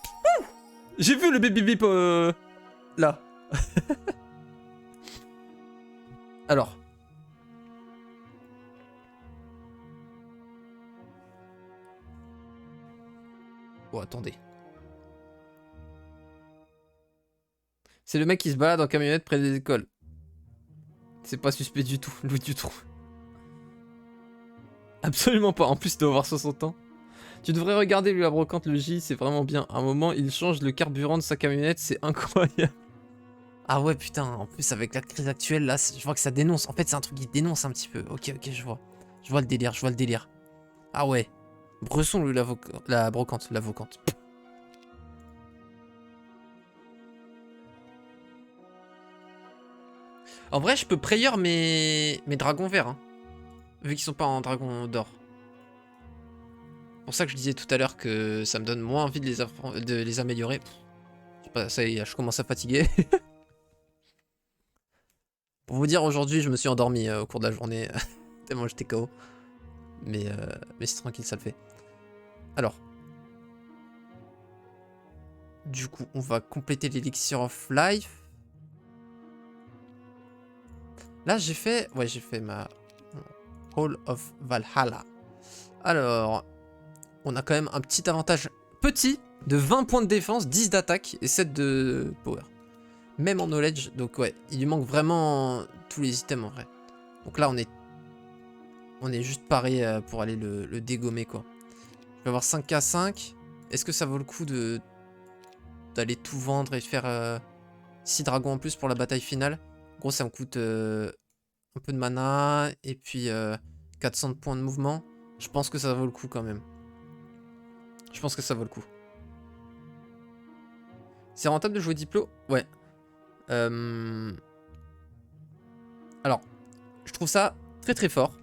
J'ai vu le bip bip bip là. Alors. Oh, attendez. C'est le mec qui se balade en camionnette près des écoles. C'est pas suspect du tout, Louis du trou. Absolument pas, en plus il doit avoir 60 ans. Tu devrais regarder lui la brocante, le J, c'est vraiment bien. À un moment, il change le carburant de sa camionnette, c'est incroyable. Ah ouais, putain, en plus avec la crise actuelle, là, je vois que ça dénonce. En fait, c'est un truc qui dénonce un petit peu. Ok, ok, je vois. Je vois le délire, je vois le délire. Ah ouais. Bresson, lui, la brocante, l'avocante. En vrai, je peux prayer mes dragons verts, hein, vu qu'ils sont pas en dragon d'or. C'est pour ça que je disais tout à l'heure que ça me donne moins envie de les améliorer. Je sais pas, ça y est, je commence à fatiguer. Pour vous dire, aujourd'hui, je me suis endormi au cours de la journée, tellement j'étais KO. Mais c'est tranquille, ça le fait. Alors. Du coup, on va compléter l'Elixir of Life. Là, j'ai fait... Ouais, j'ai fait ma... Hall of Valhalla. Alors, on a quand même un petit avantage petit de 20 points de défense, 10 d'attaque et 7 de power. Même en knowledge, donc ouais, il lui manque vraiment tous les items en vrai. Donc là, on est juste paré pour aller le dégommer, quoi. Je vais avoir 5k5. Est-ce que ça vaut le coup d'aller tout vendre et faire 6 dragons en plus pour la bataille finale? En gros, ça me coûte un peu de mana et puis 400 de points de mouvement. Je pense que ça vaut le coup quand même. Je pense que ça vaut le coup. C'est rentable de jouer Diplo? Ouais. Alors, je trouve ça très très fort.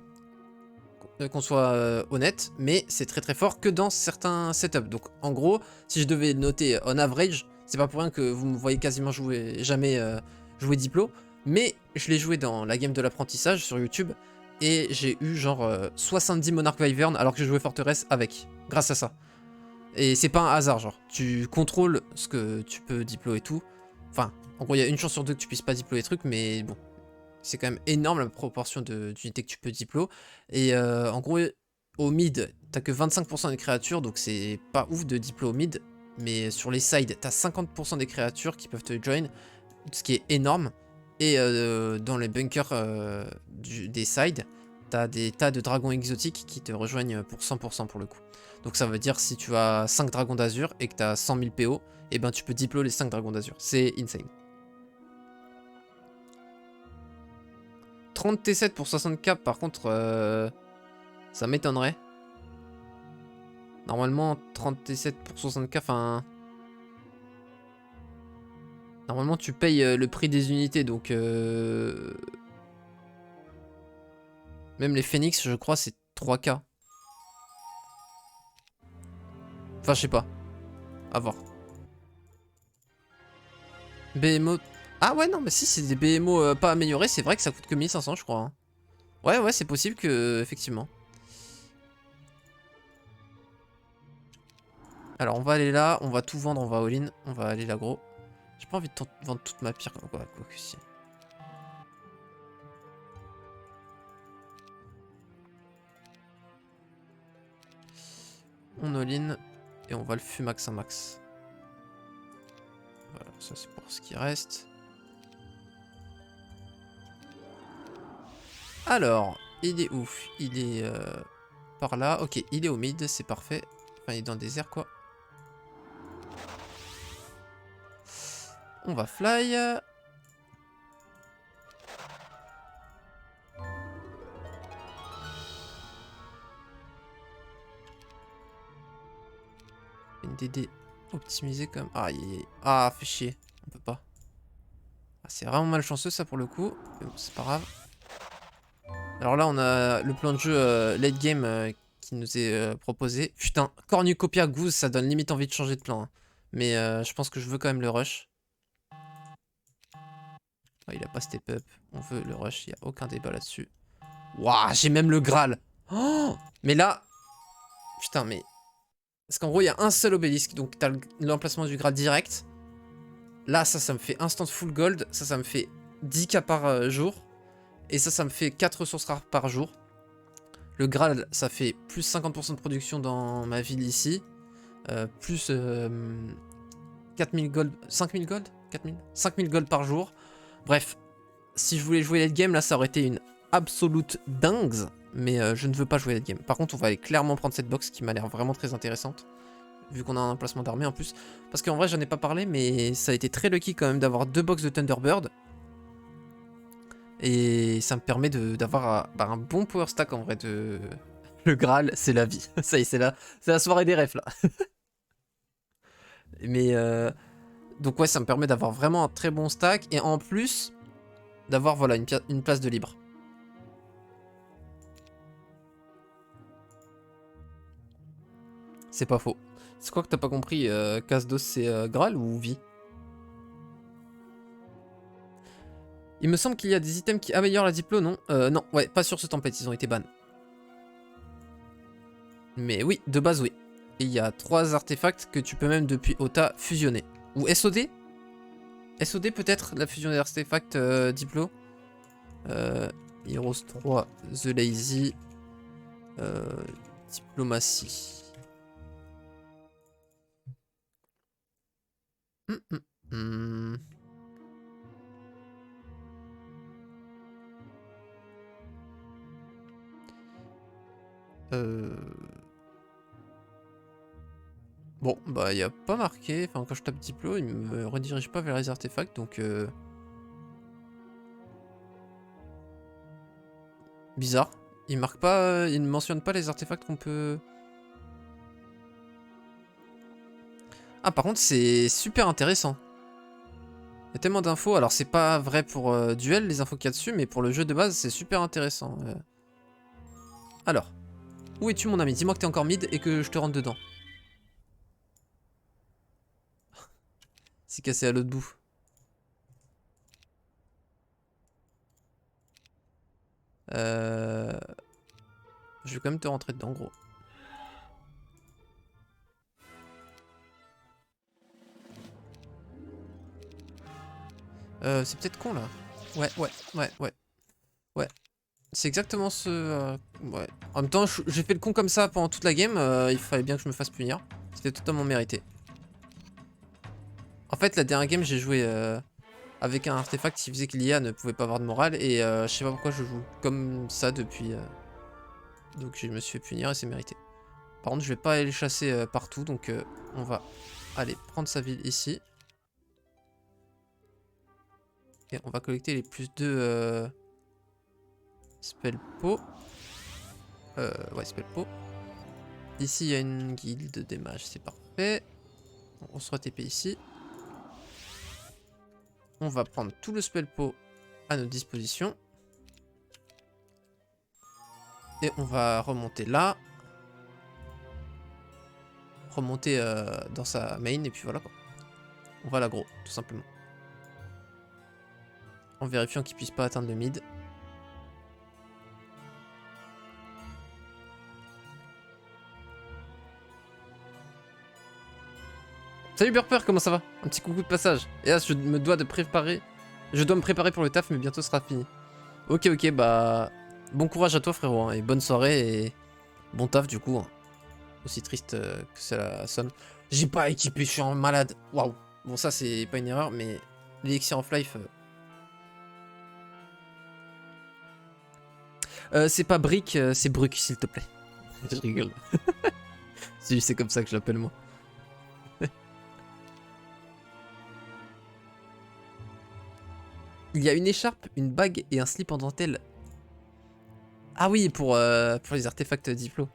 Qu'on soit honnête, mais c'est très très fort que dans certains setups. Donc en gros, si je devais noter on average, c'est pas pour rien que vous me voyez quasiment jamais jouer Diplo, mais je l'ai joué dans la game de l'apprentissage sur YouTube, et j'ai eu genre 70 Monarch Wyvern alors que je jouais Forteresse avec, grâce à ça. Et c'est pas un hasard, genre, tu contrôles ce que tu peux Diplo et tout. Enfin, en gros, il y a une chance sur deux que tu puisses pas Diplo les trucs, mais bon, c'est quand même énorme la proportion d'unités que tu peux diplo. Et en gros, au mid, t'as que 25% des créatures, donc c'est pas ouf de diplo au mid. Mais sur les sides, t'as 50% des créatures qui peuvent te join, ce qui est énorme. Et dans les bunkers des sides, t'as des tas de dragons exotiques qui te rejoignent pour 100% pour le coup. Donc ça veut dire si tu as 5 dragons d'azur et que t'as 100 000 PO, et ben tu peux diplo les 5 dragons d'azur. C'est insane. 30 T7 pour 60k, par contre, ça m'étonnerait. Normalement, 30 T7 pour 60k, enfin... Normalement, tu payes le prix des unités, donc... Même les Phoenix, je crois, c'est 3k. Enfin, je sais pas. À voir. BMO... Ah ouais, non, mais si c'est des BMO pas améliorés, c'est vrai que ça coûte que 1500, je crois. Hein. Ouais, c'est possible que... Effectivement. Alors, on va aller là, on va tout vendre, on va all-in. On va aller là, gros. J'ai pas envie de vendre toute ma pierre, quoi que si. On all-in et on va le fumax un max. Voilà, ça c'est pour ce qui reste. Alors, il est où? Il est par là. Ok, il est au mid, c'est parfait. Enfin, il est dans le désert, quoi. On va fly. Une DD optimisée comme... Ah, ah, fait chier. On peut pas. Ah, c'est vraiment malchanceux, ça, pour le coup. Mais bon, c'est pas grave. Alors là, on a le plan de jeu late game qui nous est proposé. Putain, Cornucopia Goose, ça donne limite envie de changer de plan. Hein. Mais je pense que je veux quand même le rush. Oh, il a pas step up. On veut le rush, il n'y a aucun débat là-dessus. Waouh, j'ai même le Graal. Oh, mais là... Putain, mais... Parce qu'en gros, il y a un seul obélisque. Donc, t'as l'emplacement du Graal direct. Là, ça me fait instant full gold. Ça me fait 10k par jour. Et ça me fait 4 ressources rares par jour. Le Graal, ça fait plus 50% de production dans ma ville ici. Plus 4000 gold. 5000 gold 4000 5000 gold par jour. Bref, si je voulais jouer late game, là, ça aurait été une absolute dingue. Mais je ne veux pas jouer late game. Par contre, on va aller clairement prendre cette box qui m'a l'air vraiment très intéressante. Vu qu'on a un emplacement d'armée en plus. Parce qu'en vrai, j'en ai pas parlé, mais ça a été très lucky quand même d'avoir 2 box de Thunderbird. Et ça me permet d'avoir un bon power stack en vrai de... Le Graal, c'est la vie. Ça y est, c'est la soirée des refs là. Mais donc ouais, ça me permet d'avoir vraiment un très bon stack. Et en plus, d'avoir voilà, une place de libre. C'est pas faux. C'est quoi que t'as pas compris Casdos, c'est Graal ou vie? Il me semble qu'il y a des items qui améliorent la diplo, non? Non, ouais, pas sur ce template, ils ont été ban. Mais oui, de base, oui. Et il y a 3 artefacts que tu peux même depuis Ota fusionner. Ou SOD? SOD peut-être, la fusion des artefacts diplo. Heroes 3, The Lazy, Diplomatie. Hum, hum, hum. Bon, bah, y a pas marqué. Enfin, quand je tape Diplo, il me redirige pas vers les artefacts, donc bizarre. Il marque pas, il ne mentionne pas les artefacts qu'on peut... Ah, par contre, c'est super intéressant. Il y a tellement d'infos. Alors, c'est pas vrai pour Duel, les infos qu'il y a dessus, mais pour le jeu de base, c'est super intéressant. Alors, où es-tu, mon ami? Dis-moi que t'es encore mid et que je te rentre dedans. C'est cassé à l'autre bout. Euh... Je vais quand même te rentrer dedans, gros. C'est peut-être con, là. Ouais, ouais, ouais, ouais. Ouais. C'est exactement ce... ouais. En même temps, j'ai fait le con comme ça pendant toute la game. Il fallait bien que je me fasse punir. C'était totalement mérité. En fait, la dernière game, j'ai joué avec un artefact qui faisait que l'IA ne pouvait pas avoir de morale. Et je sais pas pourquoi je joue comme ça depuis... Donc je me suis fait punir et c'est mérité. Par contre, je vais pas aller les chasser partout. Donc on va aller prendre sa ville ici. Et on va collecter les plus de spell pot. Ouais, spell pot. Ici, il y a une guilde des mages, c'est parfait. On se TP ici. On va prendre tout le spell pot à notre disposition. Et on va remonter là. Remonter dans sa main et puis voilà quoi. On va l'aggro, tout simplement. En vérifiant qu'il puisse pas atteindre le mid. Salut Burper, comment ça va? Un petit coucou de passage. Et là, je me dois de préparer. Je dois me préparer pour le taf, mais bientôt ce sera fini. Ok, ok, bah... Bon courage à toi frérot, hein, et bonne soirée, et bon taf du coup. Hein. Aussi triste que cela sonne. J'ai pas équipé, je suis en malade. Waouh. Bon ça c'est pas une erreur, mais l'élixir of life... c'est pas brick, c'est bruc s'il te plaît. Je rigole. C'est comme ça que je l'appelle moi. Il y a une écharpe, une bague et un slip en dentelle. Ah oui, pour les artefacts Diplo.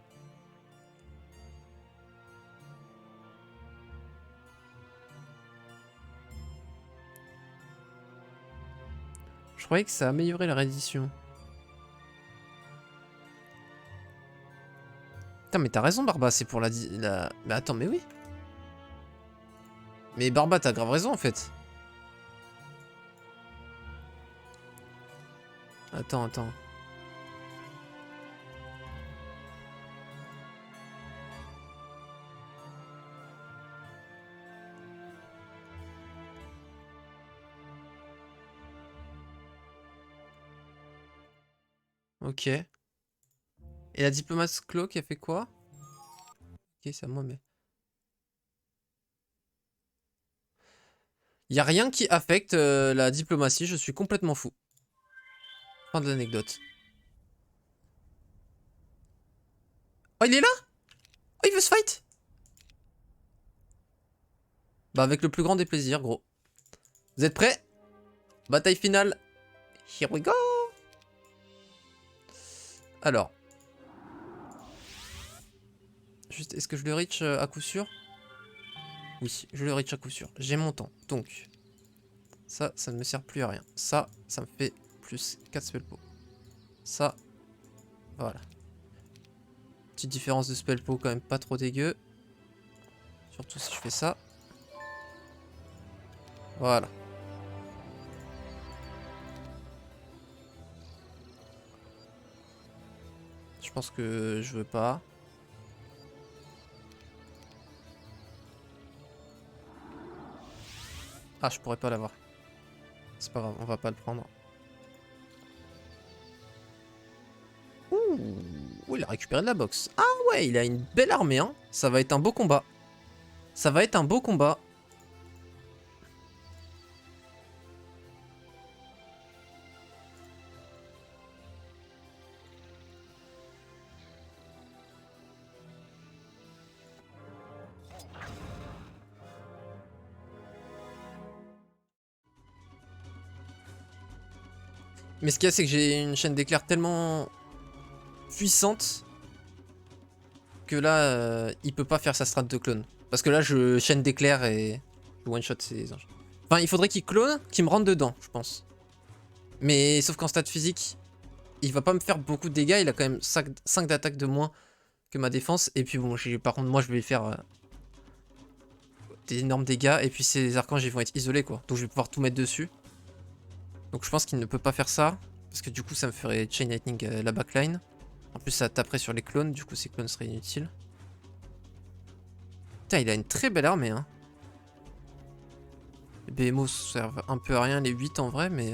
Je croyais que ça améliorait la réédition. Putain, mais t'as raison, Barba, c'est pour la... Mais attends, mais oui. Mais Barba, t'as grave raison, en fait. Attends, attends. Ok. Et la diplomate Cloak, elle fait quoi? Ok, c'est à moi, mais... Y a rien qui affecte la diplomatie, je suis complètement fou. Fin de l'anecdote. Oh, il est là? Oh, il veut se fight? Bah, avec le plus grand des plaisirs, gros. Vous êtes prêts? Bataille finale. Here we go! Alors. Juste, est-ce que je le reach à coup sûr? Oui, je le reach à coup sûr. J'ai mon temps. Donc, ça ne me sert plus à rien. Ça me fait plus 4 spell pots. Ça, voilà. Petite différence de spell pot quand même pas trop dégueu. Surtout si je fais ça. Voilà. Je pense que je veux pas. Ah, je pourrais pas l'avoir. C'est pas grave, on va pas le prendre. Ouh, il a récupéré de la boxe. Ah ouais, il a une belle armée, hein. Ça va être un beau combat. Ça va être un beau combat. Mais ce qu'il y a, c'est que j'ai une chaîne d'éclairs tellement puissante que là, il peut pas faire sa strat de clone. Parce que là, je chaîne d'éclairs et je one-shot ces anges. Enfin, il faudrait qu'il clone, qu'il me rentre dedans, je pense. Mais sauf qu'en stat physique, il va pas me faire beaucoup de dégâts. Il a quand même 5 d'attaque de moins que ma défense. Et puis bon, par contre, moi, je vais lui faire des énormes dégâts. Et puis ces archanges, ils vont être isolés, quoi. Donc je vais pouvoir tout mettre dessus. Donc je pense qu'il ne peut pas faire ça. Parce que du coup, ça me ferait Chain Lightning la backline. En plus, ça taperait sur les clones. Du coup, ces clones seraient inutiles. Putain, il a une très belle armée, hein. Les BMO servent un peu à rien, les 8 en vrai, mais...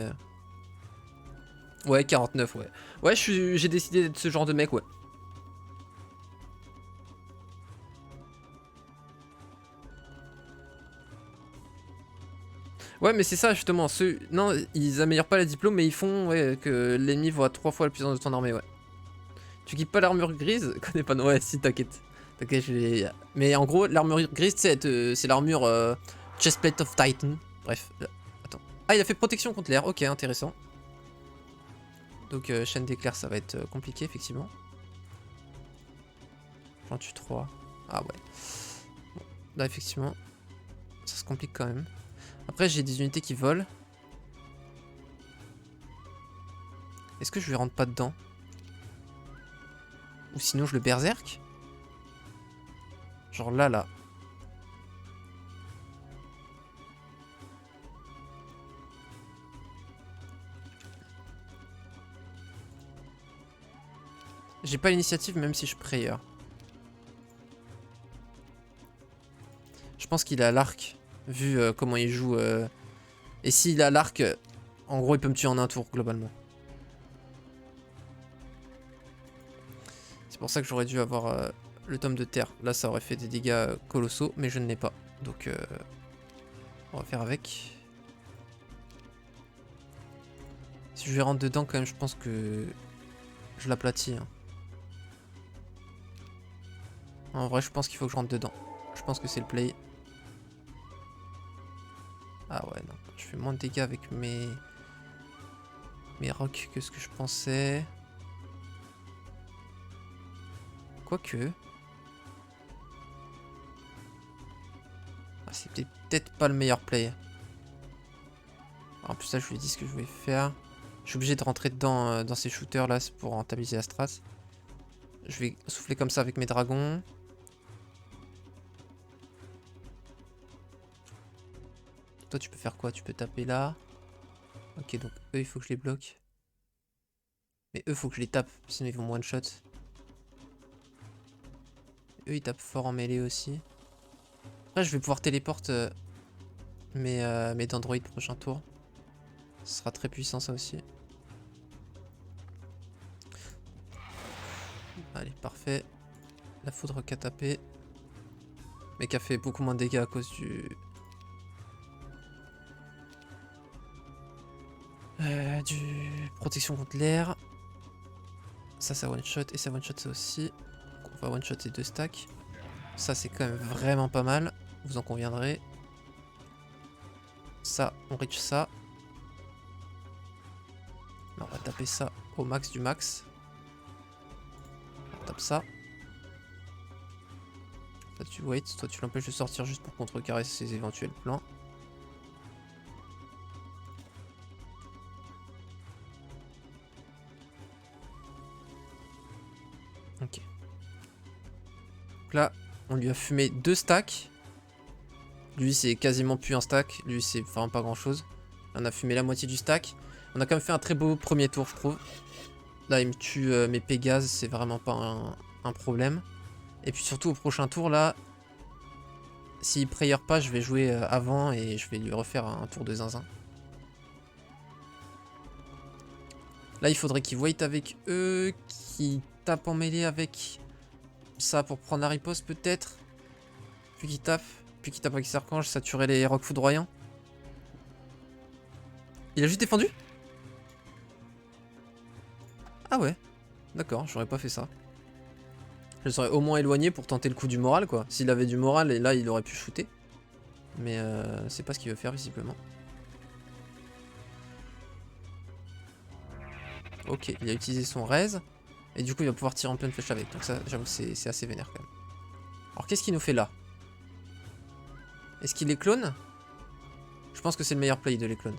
Ouais, 49, ouais. Ouais, j'ai décidé d'être ce genre de mec, ouais. Ouais, mais c'est ça, justement. Non, ils améliorent pas les diplômes, mais ils font ouais, que l'ennemi voit 3 fois la puissance de ton armée, ouais. Tu kiffes pas l'armure grise? Connais pas, non, ouais, si, t'inquiète. T'inquiète, mais en gros, l'armure grise, c'est l'armure Chestplate of Titan. Bref, attends. Ah, il a fait protection contre l'air, ok, intéressant. Donc, chaîne d'éclair, ça va être compliqué, effectivement. J'en tue 3. Ah ouais. Bon, là, effectivement, ça se complique quand même. Après, j'ai des unités qui volent. Est-ce que je lui rentre pas dedans? Ou sinon, je le berserk? Genre là, là. J'ai pas l'initiative même si je prayer. Je pense qu'il a l'arc, vu comment il joue. Et s'il a l'arc, en gros il peut me tuer en un tour globalement. C'est pour ça que j'aurais dû avoir le tome de terre. Là ça aurait fait des dégâts colossaux, mais je ne l'ai pas. Donc on va faire avec. Si je lui rentre dedans quand même, je pense que je l'aplatis. Hein. En vrai, je pense qu'il faut que je rentre dedans. Je pense que c'est le play. Ah ouais, non. Je fais moins de dégâts avec mes rocs que ce que je pensais. Quoique. Ah, c'est peut-être pas le meilleur play. En plus, là, je lui ai dit ce que je voulais faire. Je suis obligé de rentrer dedans dans ces shooters là pour rentabiliser la strat. Je vais souffler comme ça avec mes dragons. Toi, tu peux faire quoi? Tu peux taper là. Ok, donc eux, il faut que je les bloque. Mais eux, il faut que je les tape, sinon ils vont one shot. Eux, ils tapent fort en mêlée aussi. Après, je vais pouvoir téléporter mes Dendroids prochain tour. Ce sera très puissant, ça aussi. Allez, parfait. La foudre qu'a tapé. Mais qui a fait beaucoup moins de dégâts à cause du protection contre l'air. Ça one shot et ça one shot ça aussi. Donc on va one shot les 2 stacks. Ça c'est quand même vraiment pas mal, vous en conviendrez. Ça, on reach ça. Là, on va taper ça au max du max. On tape ça. Toi tu wait, toi tu l'empêches de sortir juste pour contrecarrer ses éventuels plans. Ok. Donc là, on lui a fumé 2 stacks. Lui, c'est quasiment plus un stack. Lui, c'est vraiment pas grand chose. On a fumé la moitié du stack. On a quand même fait un très beau premier tour, je trouve. Là, il me tue mes Pégases, c'est vraiment pas un problème. Et puis surtout, au prochain tour, là, s'il prayer pas, je vais jouer avant et je vais lui refaire un tour de zinzin. Là, il faudrait qu'il wait avec eux, qu'il tape en mêlée avec ça pour prendre la riposte peut-être. Puis qu'il tape avec ses archanges, saturer les rocs foudroyants. Il a juste défendu? Ah ouais, d'accord, j'aurais pas fait ça. Je serais au moins éloigné pour tenter le coup du moral quoi. S'il avait du moral, et là il aurait pu shooter. Mais c'est pas ce qu'il veut faire visiblement. Ok, il a utilisé son raise. Et du coup, il va pouvoir tirer en pleine flèche avec. Donc ça, j'avoue, c'est assez vénère quand même. Alors, qu'est-ce qu'il nous fait là? Est-ce qu'il les clone? Je pense que c'est le meilleur play de les clones.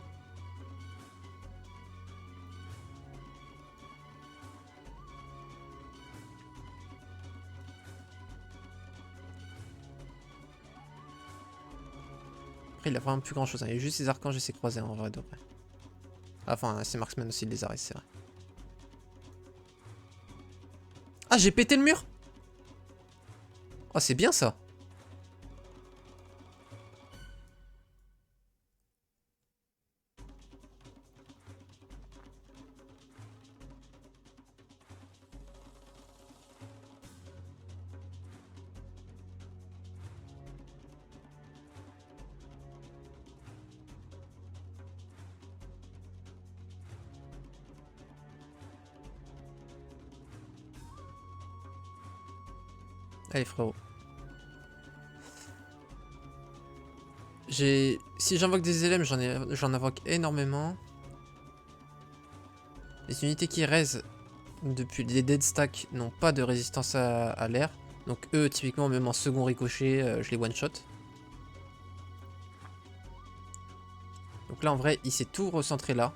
Après, il a vraiment plus grand chose. Hein. Il y a juste ses archanges et ses croisés en vrai de vrai. Enfin, ses marksmen aussi, il les arrête, c'est vrai. Ah, j'ai pété le mur! Oh, c'est bien ça! Allez, frérot. Si j'invoque des élèves, j'en invoque énormément. Les unités qui raise depuis les dead stacks n'ont pas de résistance à l'air. Donc eux, typiquement, même en second ricochet, je les one-shot. Donc là, en vrai, il s'est tout recentré là.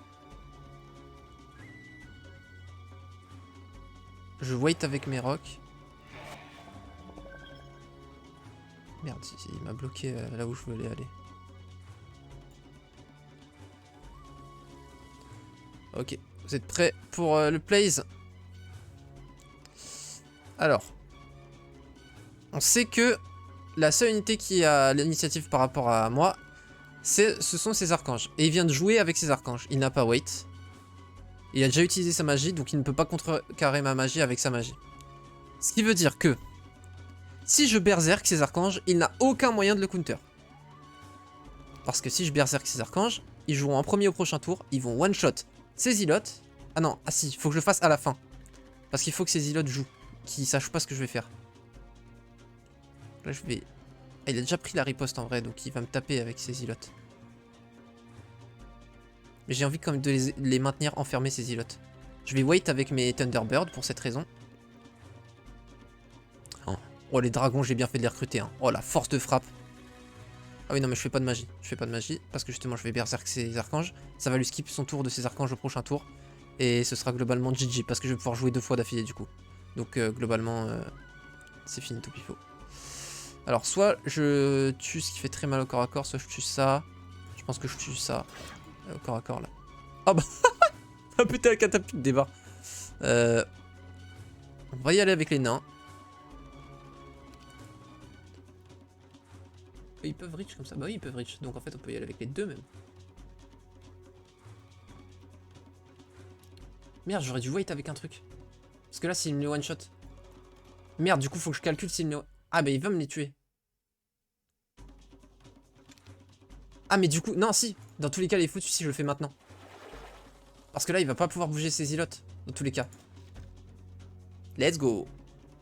Je wait avec mes rocs. Merde, il m'a bloqué là où je voulais aller. Ok, vous êtes prêts pour le plays? Alors, on sait que la seule unité qui a l'initiative par rapport à moi, ce sont ses archanges. Et il vient de jouer avec ses archanges. Il n'a pas wait. Il a déjà utilisé sa magie, donc il ne peut pas contrecarrer ma magie avec sa magie. Ce qui veut dire que si je berserk ses archanges, il n'a aucun moyen de le counter. Parce que si je berserk ses archanges, ils joueront en premier au prochain tour, ils vont one-shot ses zilotes. Ah non, ah si, il faut que je le fasse à la fin. Parce qu'il faut que ces zilotes jouent, qu'ils sachent pas ce que je vais faire. Là je vais... Ah, il a déjà pris la riposte en vrai, donc il va me taper avec ses zilotes. Mais j'ai envie quand même de les maintenir enfermés ces zilotes. Je vais wait avec mes Thunderbirds pour cette raison. Oh les dragons, j'ai bien fait de les recruter. Hein. Oh la force de frappe. Ah oui non mais je fais pas de magie. Je fais pas de magie parce que justement je vais berserk ses archanges. Ça va lui skip son tour de ses archanges au prochain tour. Et ce sera globalement GG parce que je vais pouvoir jouer 2 fois d'affilée du coup. Donc globalement c'est fini tout pifo. Alors soit je tue ce qui fait très mal au corps à corps, soit je tue ça. Je pense que je tue ça au corps à corps là. Oh bah ah putain la catapulte débat. On va y aller avec les nains. Ils peuvent reach comme ça. Bah oui ils peuvent reach. Donc en fait on peut y aller avec les deux même. Merde j'aurais dû wait avec un truc. Parce que là s'il me les one shot. Merde du coup faut que je calcule s'il me les... Ah bah il va me les tuer. Ah mais du coup... Non si. Dans tous les cas les foutus si je le fais maintenant. Parce que là il va pas pouvoir bouger ses ilotes. Dans tous les cas. Let's go.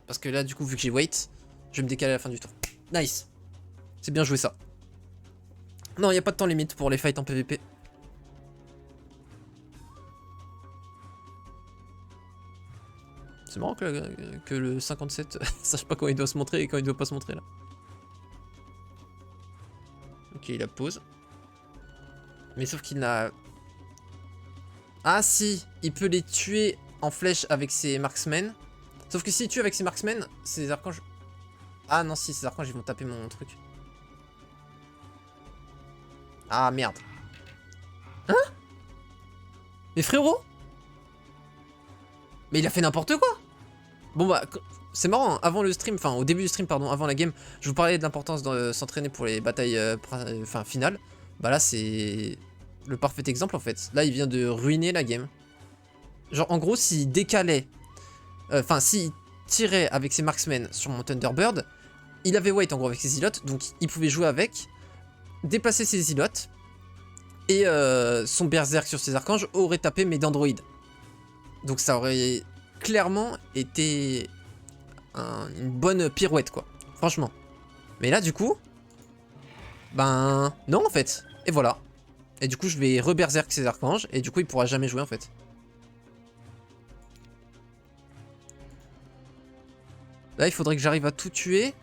Parce que là du coup vu que j'ai wait, je vais me décaler à la fin du tour. Nice. C'est bien joué ça. Non, il n'y a pas de temps limite pour les fights en PvP. C'est marrant que le 57 sache pas quand il doit se montrer et quand il doit pas se montrer là. Ok, il a pause. Mais sauf qu'il n'a... Ah si, il peut les tuer en flèche avec ses marksmen. Sauf que s'il tue avec ses marksmen, ses archanges... Ah non, si, ses archanges ils vont taper mon truc. Ah merde. Hein? Mais frérot? Mais il a fait n'importe quoi. Bon bah, c'est marrant, hein. Avant le stream, enfin au début du stream, pardon, avant la game, je vous parlais de l'importance de s'entraîner pour les batailles finales. Bah là c'est le parfait exemple en fait. Là il vient de ruiner la game. Genre en gros s'il décalait, enfin s'il tirait avec ses marksmen sur mon Thunderbird, il avait wait en gros avec ses ilotes, donc il pouvait jouer avec, déplacer ses ilotes, et son berserk sur ses archanges aurait tapé mes dendroïdes. Donc ça aurait clairement été une bonne pirouette quoi, franchement. Mais là du coup, ben non en fait. Et voilà. Et du coup je vais re-berserk ses archanges et du coup il pourra jamais jouer en fait. Là, il faudrait que j'arrive à tout tuer.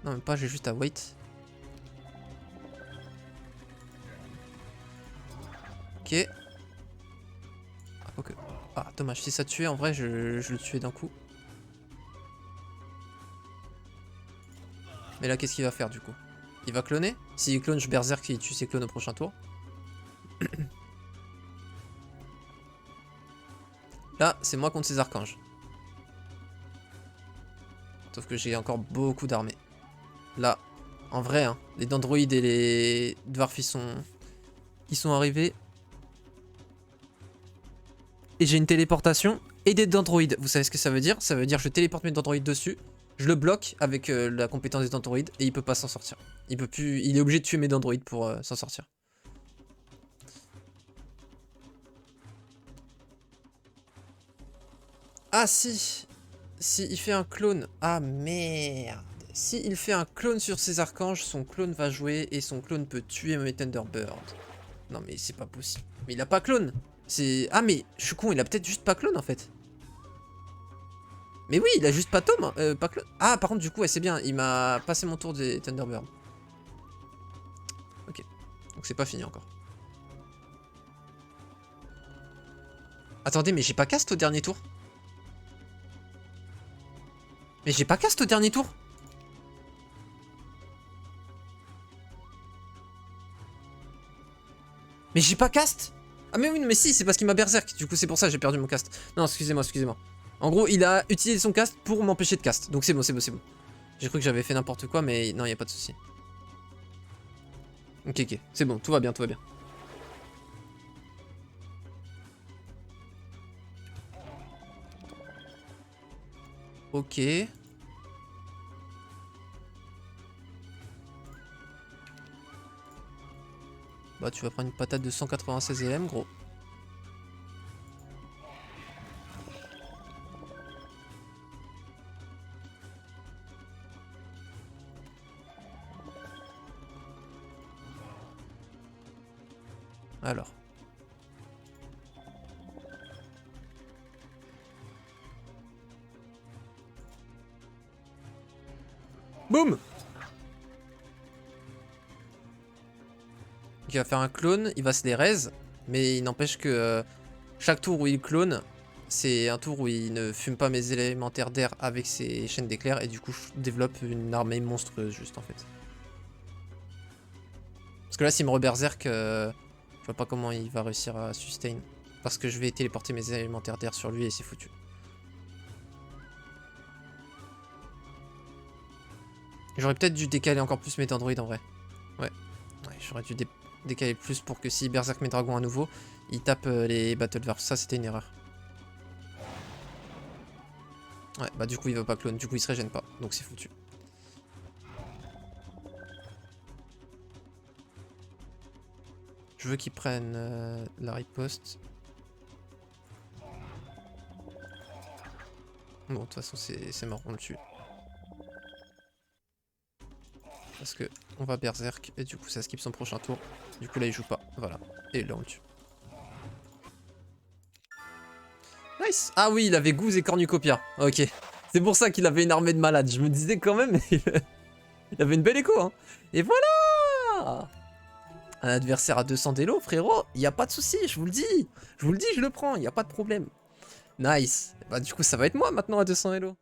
Non, même pas, j'ai juste à wait. Ok. Ah, ok. Ah, dommage. Si ça tuait, en vrai, je le tuais d'un coup. Mais là, qu'est-ce qu'il va faire, du coup? Il va cloner? S'il clone, je berserk, il tue ses clones au prochain tour. Là, c'est moi contre ses archanges. Sauf que j'ai encore beaucoup d'armées. Là, en vrai, hein, les dendroïdes et les dwarfs, ils sont arrivés. Et j'ai une téléportation et des dendroïdes. Vous savez ce que ça veut dire? Ça veut dire que je téléporte mes dendroïdes dessus. Je le bloque avec la compétence des dendroïdes et il peut pas s'en sortir. Il peut plus, il est obligé de tuer mes dendroïdes pour s'en sortir. Ah si, si il fait un clone. Ah merde. Si il fait un clone sur ses archanges, son clone va jouer et son clone peut tuer mes Thunderbirds. Non mais c'est pas possible. Mais il a pas clone. C'est... Ah mais je suis con, il a peut-être juste pas clone en fait. Mais oui, il a juste pas tome, pas clone. Ah par contre du coup ouais, c'est bien, il m'a passé mon tour des Thunderbirds. Ok, donc c'est pas fini encore. Attendez, mais j'ai pas cast au dernier tour? Mais j'ai pas cast au dernier tour? Mais j'ai pas cast? Ah mais oui, mais si, c'est parce qu'il m'a berserk, du coup c'est pour ça que j'ai perdu mon cast. Non, excusez-moi, excusez-moi. En gros, il a utilisé son cast pour m'empêcher de cast, donc c'est bon, c'est bon, c'est bon. J'ai cru que j'avais fait n'importe quoi, mais non, y a pas de souci. Ok, ok, c'est bon, tout va bien, tout va bien. Ok. Bah tu vas prendre une patate de 196 LM, gros. Alors. Boum! Il va faire un clone, il va se les raise, mais il n'empêche que chaque tour où il clone, c'est un tour où il ne fume pas mes élémentaires d'air avec ses chaînes d'éclairs, et du coup je développe une armée monstrueuse juste en fait. Parce que là s'il me reberserk, je vois pas comment il va réussir à sustain. Parce que je vais téléporter mes élémentaires d'air sur lui et c'est foutu. J'aurais peut-être dû décaler encore plus mes androïdes en vrai. Ouais, j'aurais dû décaler plus pour que s'il berserk mes dragons à nouveau, il tape les Battle Dwarfs. Ça c'était une erreur. Ouais, bah du coup il va pas clone, du coup il se régène pas, donc c'est foutu. Je veux qu'il prenne la riposte. Bon, de toute façon c'est mort, on le tue. Parce que on va berserk et du coup ça skip son prochain tour. Du coup là il joue pas, voilà. Et là on le tue. Nice. Ah oui, il avait Goose et Cornucopia. Ok. C'est pour ça qu'il avait une armée de malades. Je me disais quand même, il avait une belle écho, hein. Et voilà. Un adversaire à 200 d'élo, frérot. Il n'y a pas de souci, je vous le dis. Je vous le dis, je le prends, il n'y a pas de problème. Nice. Bah du coup, ça va être moi maintenant à 200 élo.